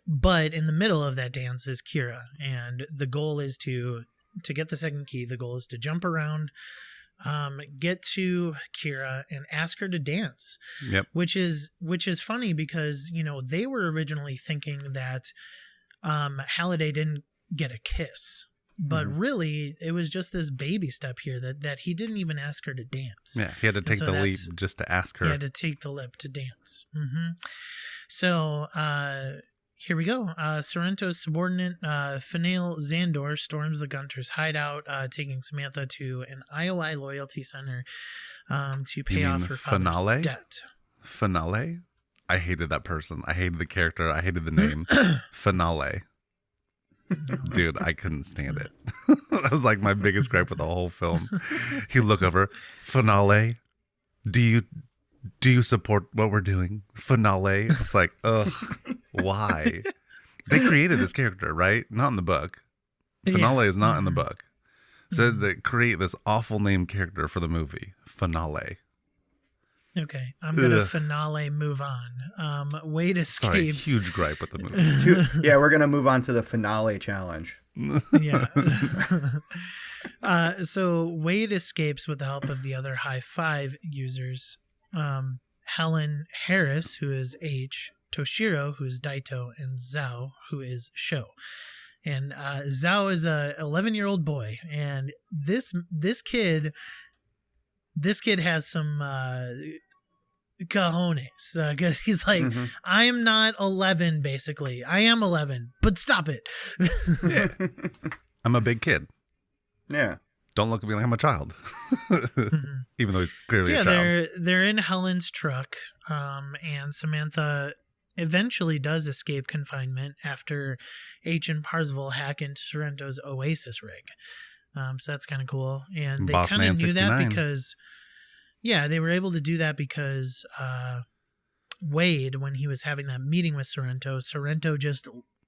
but in the middle of that dance is Kira, and the goal is to get the second key. The goal is to jump around, get to Kira and ask her to dance. Yep. Which is funny because they were originally thinking that Halliday didn't get a kiss, but really it was just this baby step here that he didn't even ask her to dance. Yeah, he had to take the leap just to ask her. He had to take the leap to dance. So here we go. Sorrento's subordinate, Fanail Zandor, storms the Gunter's hideout, taking Samantha to an IOI loyalty center to pay off her father's debt. Finale? I hated that person. I hated the character. I hated the name. Finale. Dude, I couldn't stand it. That was like my biggest gripe with the whole film. He'd look over. Finale? Do you support what we're doing? Finale? It's like, ugh, why? They created this character, right? Not in the book. Finale is not in the book. So they create this awful named character for the movie. Finale. Okay, I'm going to finale move on. Wade escapes. Sorry, huge gripe with the movie. Yeah, we're going to move on to the finale challenge. Yeah. So Wade escapes with the help of the other high five users. Helen Harris, who is H, Toshiro, who is Daito, and Zhao, who is Sho. And Zhao is a 11-year-old boy, and this kid has some cojones, because he's like, I am not 11, basically. I am 11, but stop it. Yeah. I'm a big kid. Yeah. Don't look at me like I'm a child. Even though he's clearly a child. They're in Helen's truck, and Samantha eventually does escape confinement after H and Parzival hack into Sorrento's Oasis rig. So that's kind of cool. And they kind of knew that because, they were able to do that because Wade, when he was having that meeting with Sorrento just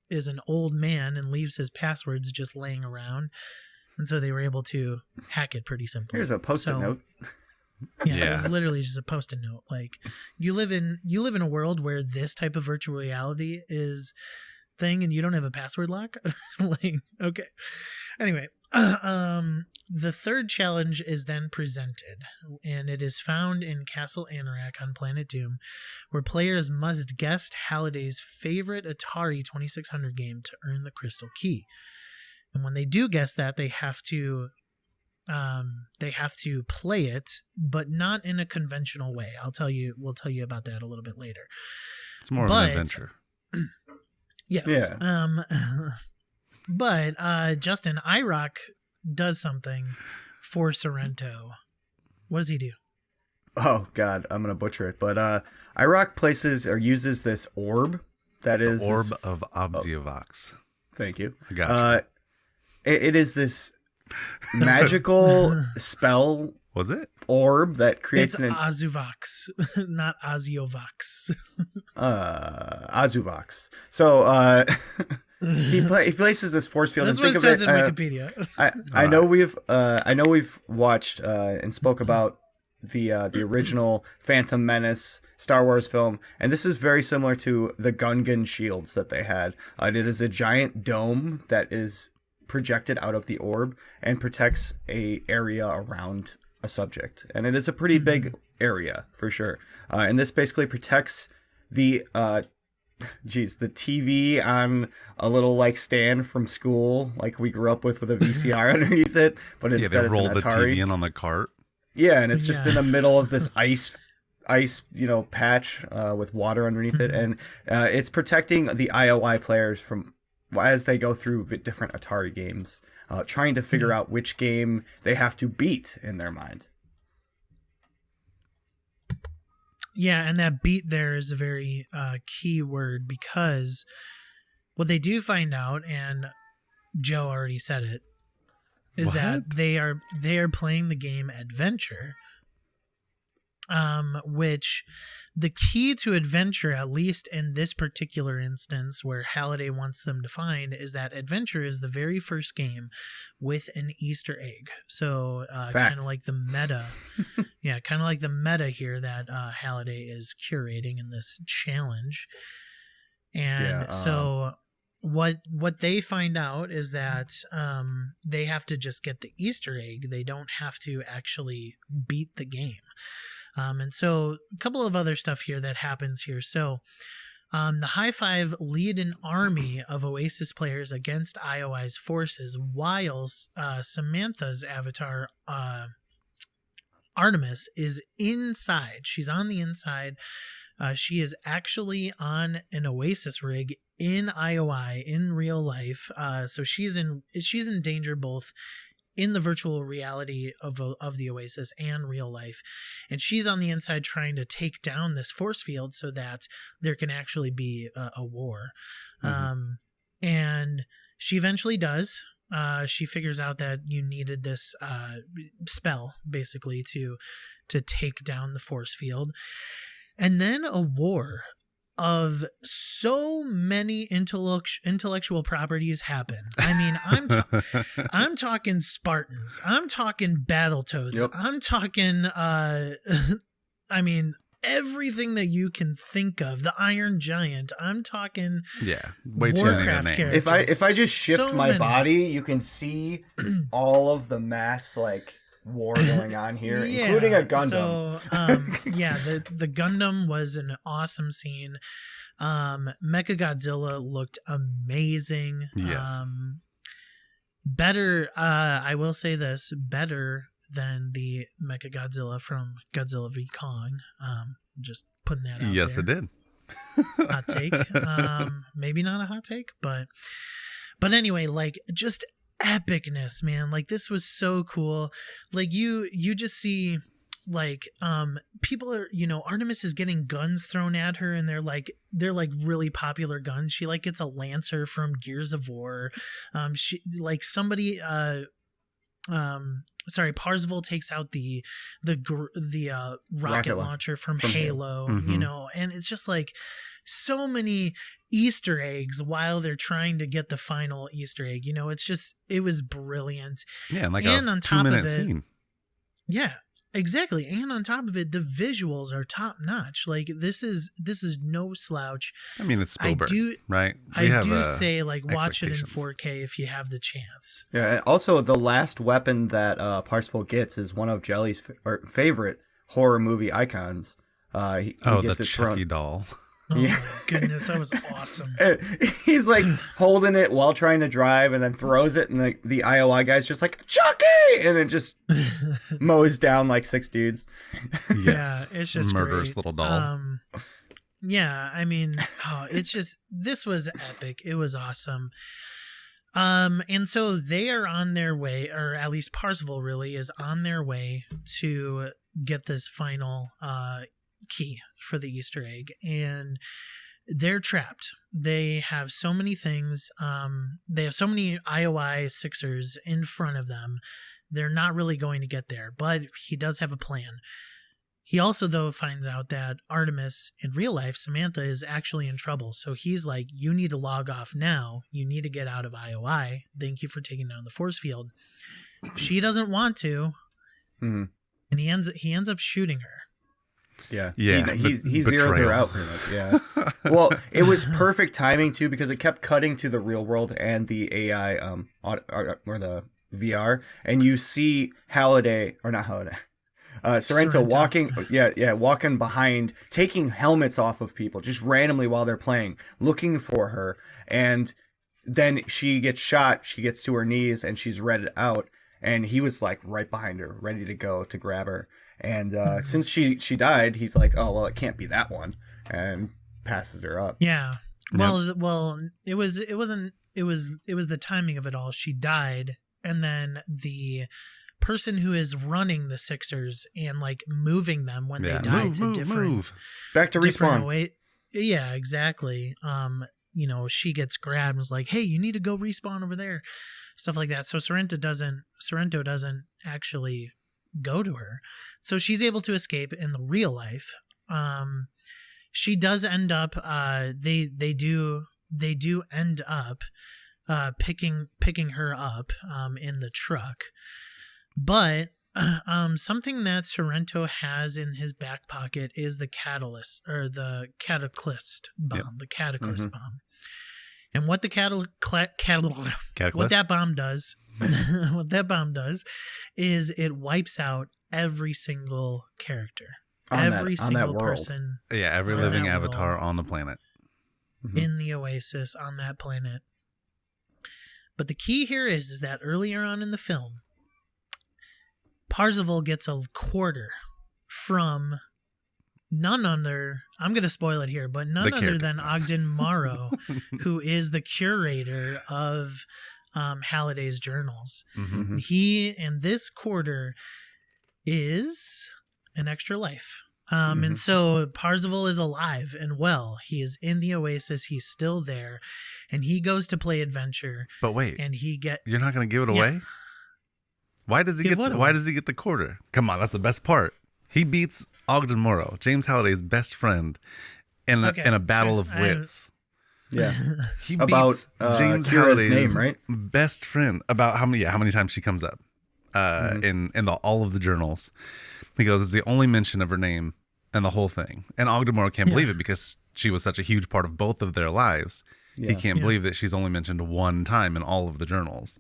is an old man and leaves his passwords just laying around. And so they were able to hack it pretty simply. Here's a post-it note. Yeah, it was literally just a post-it note. Like, you live in a world where this type of virtual reality is thing, and you don't have a password lock. Like, okay. Anyway, the third challenge is then presented, and it is found in Castle Anorak on Planet Doom, where players must guess Halliday's favorite Atari 2600 game to earn the crystal key. And when they do guess that, they have to play it, but not in a conventional way. We'll tell you about that a little bit later. It's more of an adventure. Yes. Yeah. But Justin, IROC does something for Sorrento. What does he do? Oh God, I'm gonna butcher it. But IROC places or uses this orb that is the orb of Obziovox. Thank you. I got you. It is this magical spell. Was it? Orb that creates it's Azuvox, not Aziovox. Azuvox. So he places this force field. That's and what it says in Wikipedia. I know we've watched and spoke about the original Phantom Menace Star Wars film, and this is very similar to the Gungan shields that they had. It is a giant dome that is projected out of the orb and protects a area around a subject. And it is a pretty big area for sure. And this basically protects the the TV on a little like stand from school, like we grew up with a VCR underneath it, but instead they roll it's the an Atari. TV in on the cart. Yeah, and it's just in the middle of this ice patch with water underneath it, and it's protecting the IOI players from as they go through different Atari games, trying to figure out which game they have to beat in their mind. Yeah, and that beat there is a very key word, because what they do find out, and Joe already said it, is that they are playing the game Adventure, which the key to Adventure, at least in this particular instance where Halliday wants them to find, is that Adventure is the very first game with an Easter egg. So kind of like the meta. Yeah, kind of like the meta here that Halliday is curating in this challenge. And so what they find out is that they have to just get the Easter egg. They don't have to actually beat the game. And so a couple of other stuff here that happens here. So the High Five lead an army of Oasis players against IOI's forces, while Samantha's avatar, Artemis, is inside. She's on the inside. She is actually on an Oasis rig in IOI in real life. So she's in danger both in the virtual reality of the Oasis and real life. And she's on the inside trying to take down this force field so that there can actually be a war. And she eventually does. She figures out that you needed this spell, basically, to take down the force field. And then a war of so many intellectual properties happen. I mean, I'm talking Spartans. I'm talking Battletoads. Yep. I'm talking I mean, everything that you can think of. The Iron Giant. I'm talking way too many Warcraft names. characters. If I just shift So my many. body, you can see all of the mass like war going on here, including a Gundam. So, the Gundam was an awesome scene. Mechagodzilla looked amazing. Yes. Better, I will say this, better than the Mechagodzilla from Godzilla v. Kong. Just putting that out Yes, there. it did. Hot take. Maybe not a hot take, but anyway, like, just epicness, man. Like, this was so cool. Like, you just see, like, people are, Artemis is getting guns thrown at her, and they're like really popular guns. She like gets a Lancer from Gears of War. She like somebody Parzival takes out the rocket launcher from Halo, and it's just like so many Easter eggs while they're trying to get the final Easter egg. It was brilliant. Yeah, like and a on top 2-minute of it, scene. Yeah, exactly. And on top of it, the visuals are top notch. Like, this is no slouch. I mean, it's Spielberg, right? I do say, like, watch it in 4K if you have the chance. Yeah, and also the last weapon that Parsifal gets is one of Jelly's favorite horror movie icons. He gets the it Chucky thrown. doll. Oh my goodness, that was awesome. And he's like holding it while trying to drive, and then throws it, and the IOI guy's just like, Chucky! And it just mows down like 6 dudes. Yes. Yeah, it's just murderous great. little doll. Yeah, I mean, it's just, this was epic. It was awesome. And so they are on their way, or at least Parzival really is on their way to get this final key for the Easter egg, and they're trapped. They have so many things. They have so many IOI Sixers in front of them. They're not really going to get there, but he does have a plan. He also, though, finds out that Artemis, in real life, Samantha, is actually in trouble. So he's like, you need to log off now. You need to get out of IOI. Thank you for taking down the force field. She doesn't want to, and he ends up shooting her. Yeah. Yeah, He zeroes her out pretty much. Yeah. Well, it was perfect timing too, because it kept cutting to the real world and the AI or the VR, and you see Sorrento walking walking behind, taking helmets off of people just randomly while they're playing, looking for her, and then she gets shot, she gets to her knees, and she's redded out, and he was like right behind her, ready to go to grab her. And since she died, he's like, oh well, it can't be that one, and passes her up. Yeah. Well, it was the timing of it all. She died, and then the person who is running the Sixers and like moving them when they die to different back to respawn. Yeah, exactly. She gets grabbed and was like, hey, you need to go respawn over there, stuff like that. So Sorrento doesn't actually go to her, so she's able to escape in the real life. She does end up they do end up picking her up in the truck. But something that Sorrento has in his back pocket is the catalyst, or the cataclysm bomb, the cataclysm bomb. And what the what that bomb does, what that bomb does is it wipes out every single character, every single person. Yeah, every living avatar on the planet. In the Oasis on that planet. But the key here is that earlier on in the film, Parzival gets a quarter from none other, I'm going to spoil it here, but none other than Ogden Morrow, who is the curator of Halliday's journals. And this quarter is an extra life. And so Parzival is alive and well. He is in the Oasis. He's still there. And he goes to play adventure. But wait, and you're not going to give it away? Why does he get the quarter? Come on, that's the best part. He beats Ogden Morrow, James Halliday's best friend, in a battle of wits. Yeah. He beats James Halliday's name, right? best friend. About how many times she comes up in all of the journals. He goes, it's the only mention of her name in the whole thing. And Ogden Morrow can't believe it, because she was such a huge part of both of their lives. He can't believe that she's only mentioned one time in all of the journals.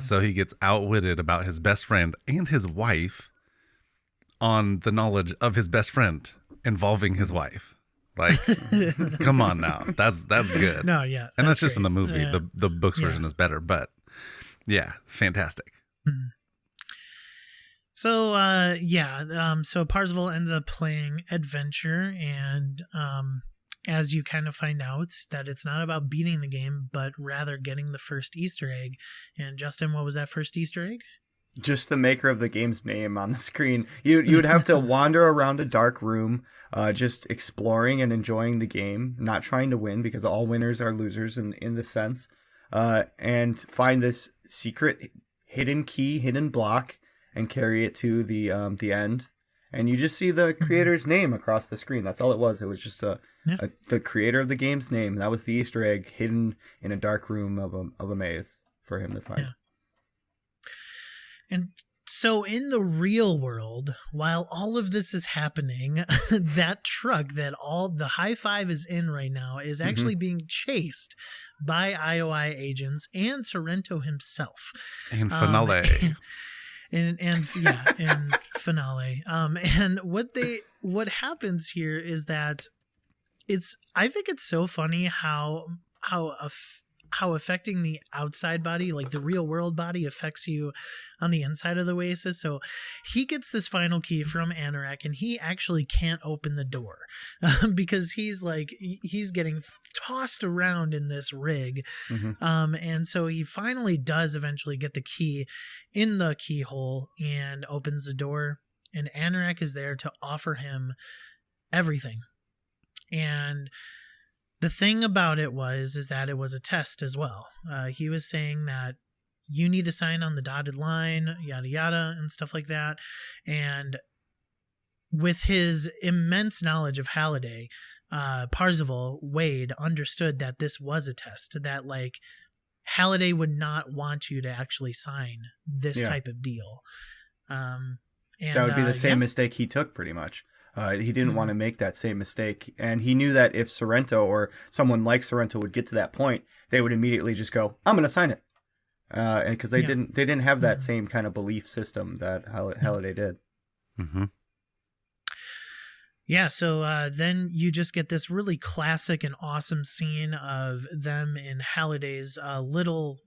So he gets outwitted about his best friend and his wife on the knowledge of his best friend involving his wife. Like, come on now. That's good. No, yeah. And that's just great. in the movie. The book's version is better, but yeah, fantastic. So, so Parzival ends up playing adventure, and as you kind of find out that it's not about beating the game, but rather getting the first Easter egg. And Justin, what was that first Easter egg? Just the maker of the game's name on the screen. You would have to wander around a dark room, just exploring and enjoying the game, not trying to win, because all winners are losers in this sense, and find this secret hidden key, hidden block, and carry it to the end. And you just see the creator's name across the screen. That's all it was. It was just the creator of the game's name. That was the Easter egg hidden in a dark room of a maze for him to find. Yeah. And so in the real world, while all of this is happening, that truck that all the high five is in right now is actually being chased by IOI agents and Sorrento himself. And finale. And finale. And what happens here is that I think it's so funny how affecting the outside body, like the real world body, affects you on the inside of the Oasis. So he gets this final key from Anorak, and he actually can't open the door because he's getting tossed around in this rig. And so he finally does eventually get the key in the keyhole and opens the door, and Anorak is there to offer him everything. And the thing about it is that it was a test as well. He was saying that you need to sign on the dotted line, yada, yada, and stuff like that. And with his immense knowledge of Halliday, Parzival, Wade, understood that this was a test, that like Halliday would not want you to actually sign this type of deal. And that would be the same mistake he took, pretty much. He didn't want to make that same mistake, and he knew that if Sorrento or someone like Sorrento would get to that point, they would immediately just go, "I'm going to sign it," because they didn't have that same kind of belief system that Halliday did. Mm-hmm. Yeah, so then you just get this really classic and awesome scene of them in Halliday's little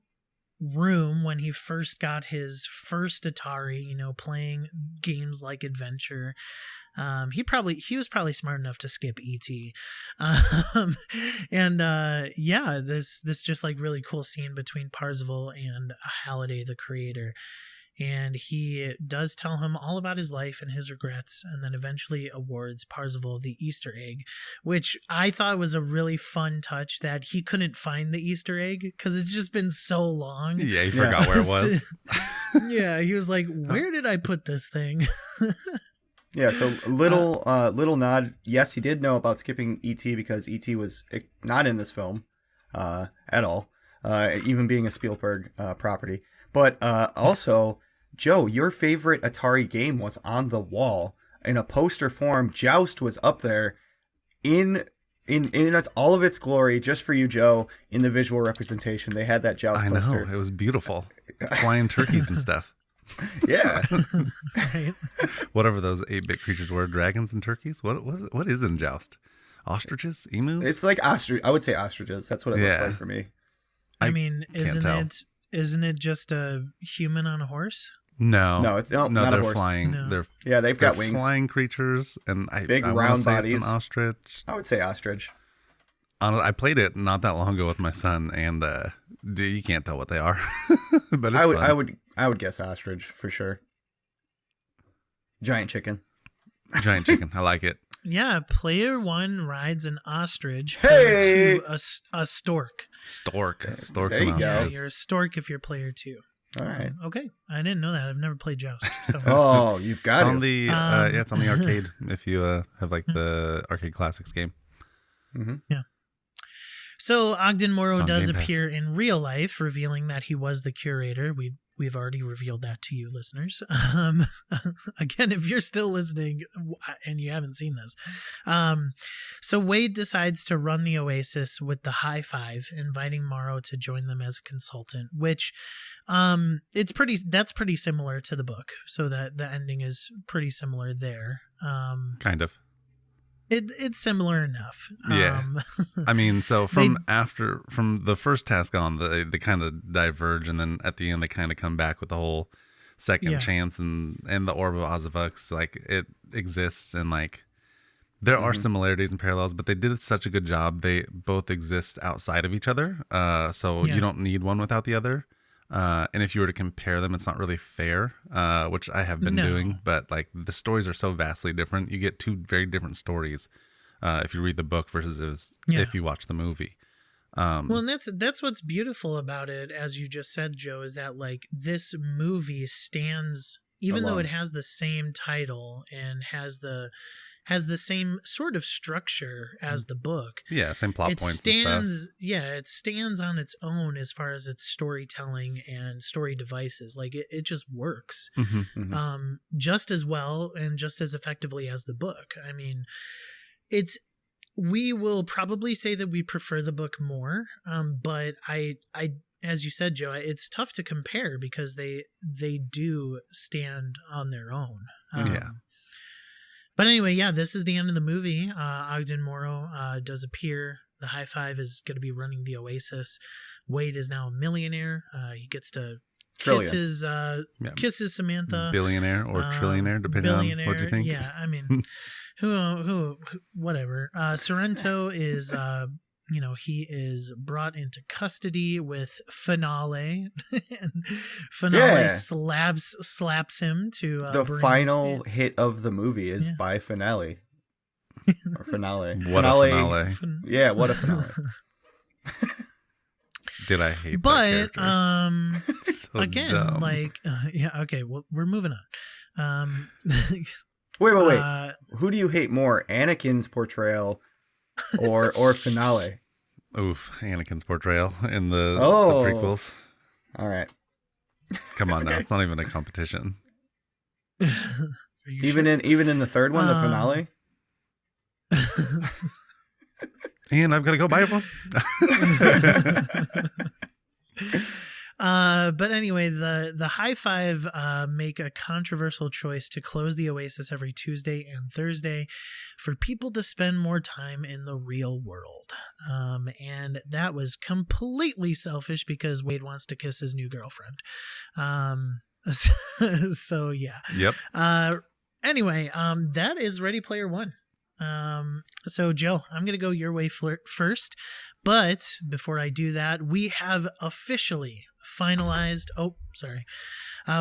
room when he first got his first Atari, playing games like Adventure. He was probably smart enough to skip E.T. This just like really cool scene between Parzival and Halliday, the creator. And he does tell him all about his life and his regrets, and then eventually awards Parzival the Easter egg, which I thought was a really fun touch that he couldn't find the Easter egg because it's just been so long. Yeah, he forgot where it was. Yeah, he was like, where did I put this thing? Yeah, so little nod. Yes, he did know about skipping E.T. because E.T. was not in this film at all, even being a Spielberg property. But also, Joe, your favorite Atari game was on the wall in a poster form. Joust was up there in all of its glory, just for you, Joe. In the visual representation, they had that Joust poster. I know, it was beautiful, flying turkeys and stuff. Yeah, Right. Whatever those 8-bit creatures were, dragons and turkeys. What is in Joust? Ostriches, emus? it's like ostrich. I would say ostriches. That's what it looks like for me. I mean, can't tell. isn't it just a human on a horse? No, it's not a they're horse. flying. No. They've got wings. Flying creatures, and Big I wanna round say bodies. It's an ostrich. I would say ostrich. I played it not that long ago with my son, and you can't tell what they are. But it's fun. I would guess ostrich for sure. Giant chicken. Giant chicken. I like it. Yeah, player 1 rides an ostrich. Hey! Player 2 a stork. Storks There and you go. Yeah, ostriches. you're a stork if you're player 2. All right. Okay, I didn't know that. I've never played Joust. So. Oh, you've It's got on it. the it's on the arcade if you have like the arcade classics game. So Ogden It's Morrow on does Game Pass. appear in real life, revealing that he was the curator. We've already revealed that to you, listeners. Again, if you're still listening and you haven't seen this. So Wade decides to run the Oasis with the high five, inviting Morrow to join them as a consultant, which that's pretty similar to the book. So that the ending is pretty similar there. Kind of. It's similar enough. Yeah. I mean, so from the first task on, they kind of diverge, and then at the end they kind of come back with the whole second chance and the Orb of Ozavux. Like, it exists, and like there are similarities and parallels, but they did such a good job. They both exist outside of each other, so you don't need one without the other. And if you were to compare them, it's not really fair, which I have been doing, but like the stories are so vastly different. You get two very different stories if you read the book versus if you watch the movie. Well, and that's what's beautiful about it, as you just said, Joe, is that like this movie stands, even though it has the same title and has the same sort of structure as the book. Yeah, same plot points stands, and stuff. Yeah, it stands on its own as far as its storytelling and story devices. Like it just works just as well and just as effectively as the book. I mean, we will probably say that we prefer the book more, but I as you said, Joe, it's tough to compare because they do stand on their own. But anyway, this is the end of the movie. Ogden Morrow does appear. The high five is going to be running the Oasis. Wade is now a millionaire. He gets to kisses Samantha. Billionaire or trillionaire, depending on what you think. Yeah, I mean, who, whatever. Sorrento is, he is brought into custody with Finale. And Finale slaps him to the final hit of the movie is by Finale. Or Finale. What a finale. Yeah, what a finale. Did I hate that character? So again, dumb. okay, well, we're moving on. Wait. Who do you hate more, Anakin's portrayal or Finale? Oof, Anakin's portrayal in the prequels. All right. Come on now, it's not even a competition. Even in the third one, the Finale? And I've got to go. Bye, everyone. But anyway, the High Five make a controversial choice to close the Oasis every Tuesday and Thursday for people to spend more time in the real world. And that was completely selfish because Wade wants to kiss his new girlfriend. So yeah. Yep. Anyway, that is Ready Player One. So Joe, I'm going to go your way first, but before I do that, we have officially finalized.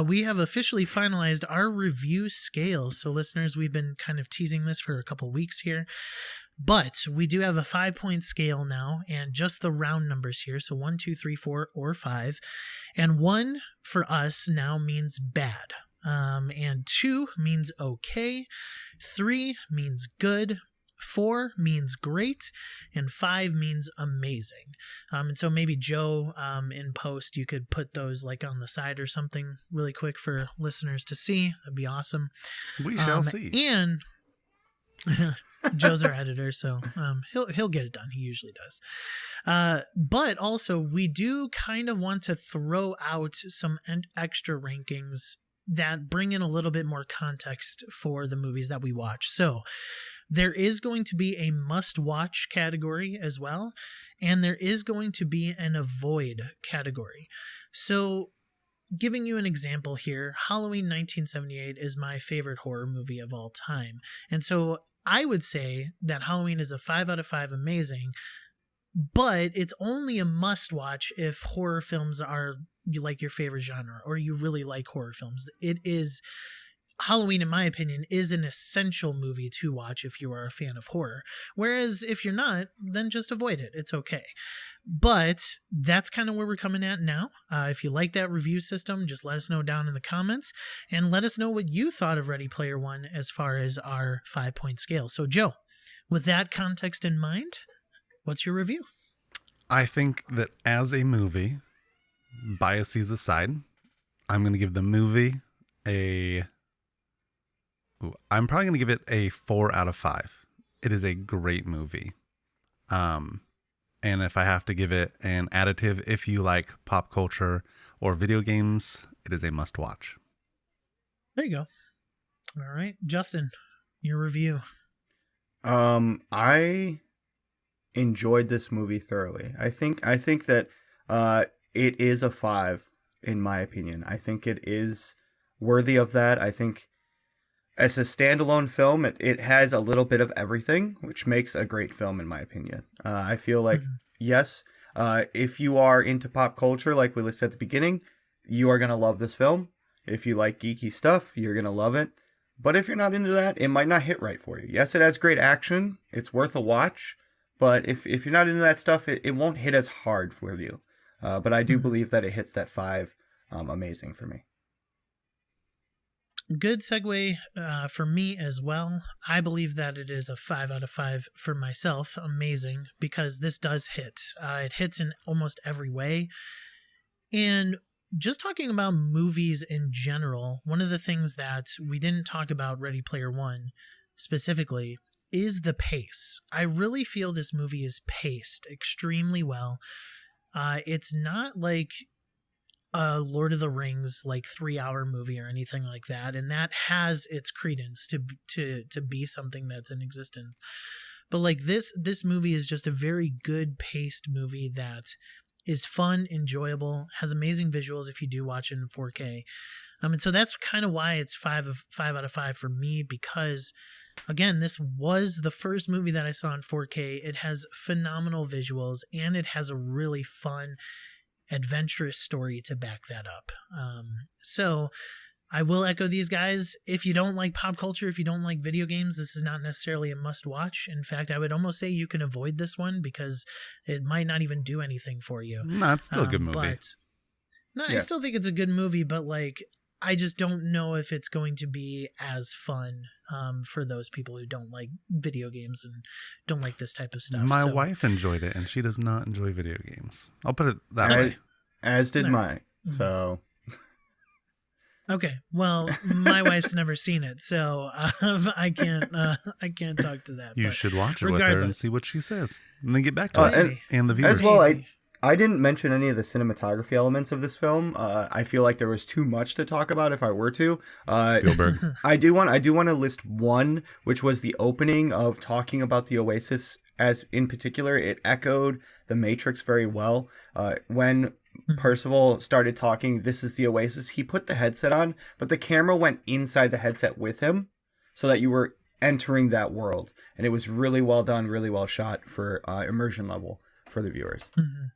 We have officially finalized our review scale. So listeners, we've been kind of teasing this for a couple weeks here, but we do have a 5-point scale now, and just the round numbers here. So 1, 2, 3, 4, or 5, and 1 for us now means bad. And 2 means okay, 3 means good, 4 means great, and 5 means amazing. And so maybe Joe, in post, you could put those like on the side or something really quick for listeners to see. That'd be awesome. We shall see. And Joe's our editor, so he'll get it done. He usually does. But also, we do kind of want to throw out some extra rankings that bring in a little bit more context for the movies that we watch. So there is going to be a must-watch category as well, and there is going to be an avoid category. So giving you an example here, Halloween 1978 is my favorite horror movie of all time. And so I would say that Halloween is a 5 out of 5 amazing, but it's only a must-watch if horror films are you like your favorite genre or you really like horror films. It is Halloween, in my opinion, is an essential movie to watch if you are a fan of horror. Whereas if you're not, then just avoid it. It's okay. But that's kind of where we're coming at now. If you like that review system, just let us know down in the comments and let us know what you thought of Ready Player One as far as our 5-point scale. So Joe, with that context in mind, what's your review? I think that as a movie, biases aside, I'm going to give the movie I'm probably going to give it a 4 out of 5. It is a great movie. And if I have to give it an additive, if you like pop culture or video games, it is a must watch. There you go. All right, Justin, your review. I enjoyed this movie thoroughly. I think that it is a 5 in my opinion. I think it is worthy of that. I think as a standalone film, it has a little bit of everything, which makes a great film in my opinion. I feel like, yes, if you are into pop culture, like we listed at the beginning, you are going to love this film. If you like geeky stuff, you're going to love it. But if you're not into that, it might not hit right for you. Yes, it has great action. It's worth a watch. But if you're not into that stuff, it won't hit as hard for you. But I do believe that it hits that 5 amazing for me. Good segue for me as well. I believe that it is a 5 out of 5 for myself. Amazing, because this does hit. It hits in almost every way. And just talking about movies in general, one of the things that we didn't talk about Ready Player One specifically is the pace. I really feel this movie is paced extremely well. It's not like a Lord of the Rings like 3-hour movie or anything like that, and that has its credence to be something that's in existence. But like this movie is just a very good paced movie that is fun, enjoyable, has amazing visuals if you do watch it in 4K. And so that's kind of why it's 5 out of 5 for me, because again, this was the first movie that I saw in 4K. It has phenomenal visuals and it has a really fun, adventurous story to back that up. So I will echo these guys. If you don't like pop culture, if you don't like video games, this is not necessarily a must watch. In fact, I would almost say you can avoid this one because it might not even do anything for you. No, it's still a good movie. I still think it's a good movie, but like, I just don't know if it's going to be as fun for those people who don't like video games and don't like this type of stuff. My wife enjoyed it, and she does not enjoy video games. I'll put it that way. As did mine. So Okay, well, my wife's never seen it, so I can't talk to that. You but should watch it with her and regardless. see what she says, and then get back to Oh, us and the viewers. As well, I didn't mention any of the cinematography elements of this film. I feel like there was too much to talk about if I were to. Spielberg. I do want to list one, which was the opening of talking about the Oasis. As in particular, it echoed The Matrix very well. When Percival started talking, "This is the Oasis," he put the headset on, but the camera went inside the headset with him, so that you were entering that world, and it was really well done, really well shot for immersion level for the viewers. Mm-hmm.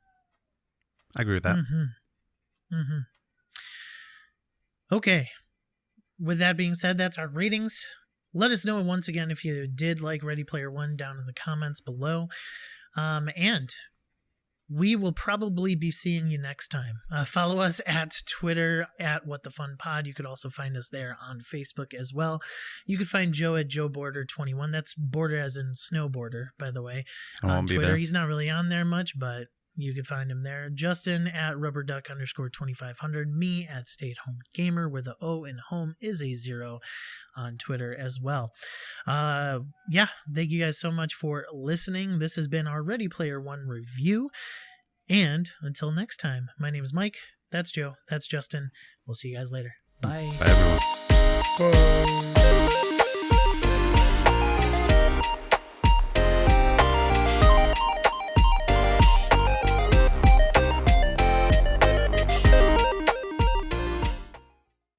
I agree with that. Mm-hmm. Mm-hmm. Okay. With that being said, that's our ratings. Let us know once again if you did like Ready Player One down in the comments below. And we will probably be seeing you next time. Follow us at Twitter at WhatTheFunPod. You could also find us there on Facebook as well. You could find Joe at JoeBorder21. That's border as in snowboarder, by the way. I On won't be Twitter, there. he's not really on there much, but you could find him there. Justin at rubberduck_2500. Me at StayAtHomeGamer, where the O in home is a 0 on Twitter as well. Yeah, thank you guys so much for listening. This has been our Ready Player One review. And until next time, my name is Mike. That's Joe. That's Justin. We'll see you guys later. Bye. Bye, everyone. Bye.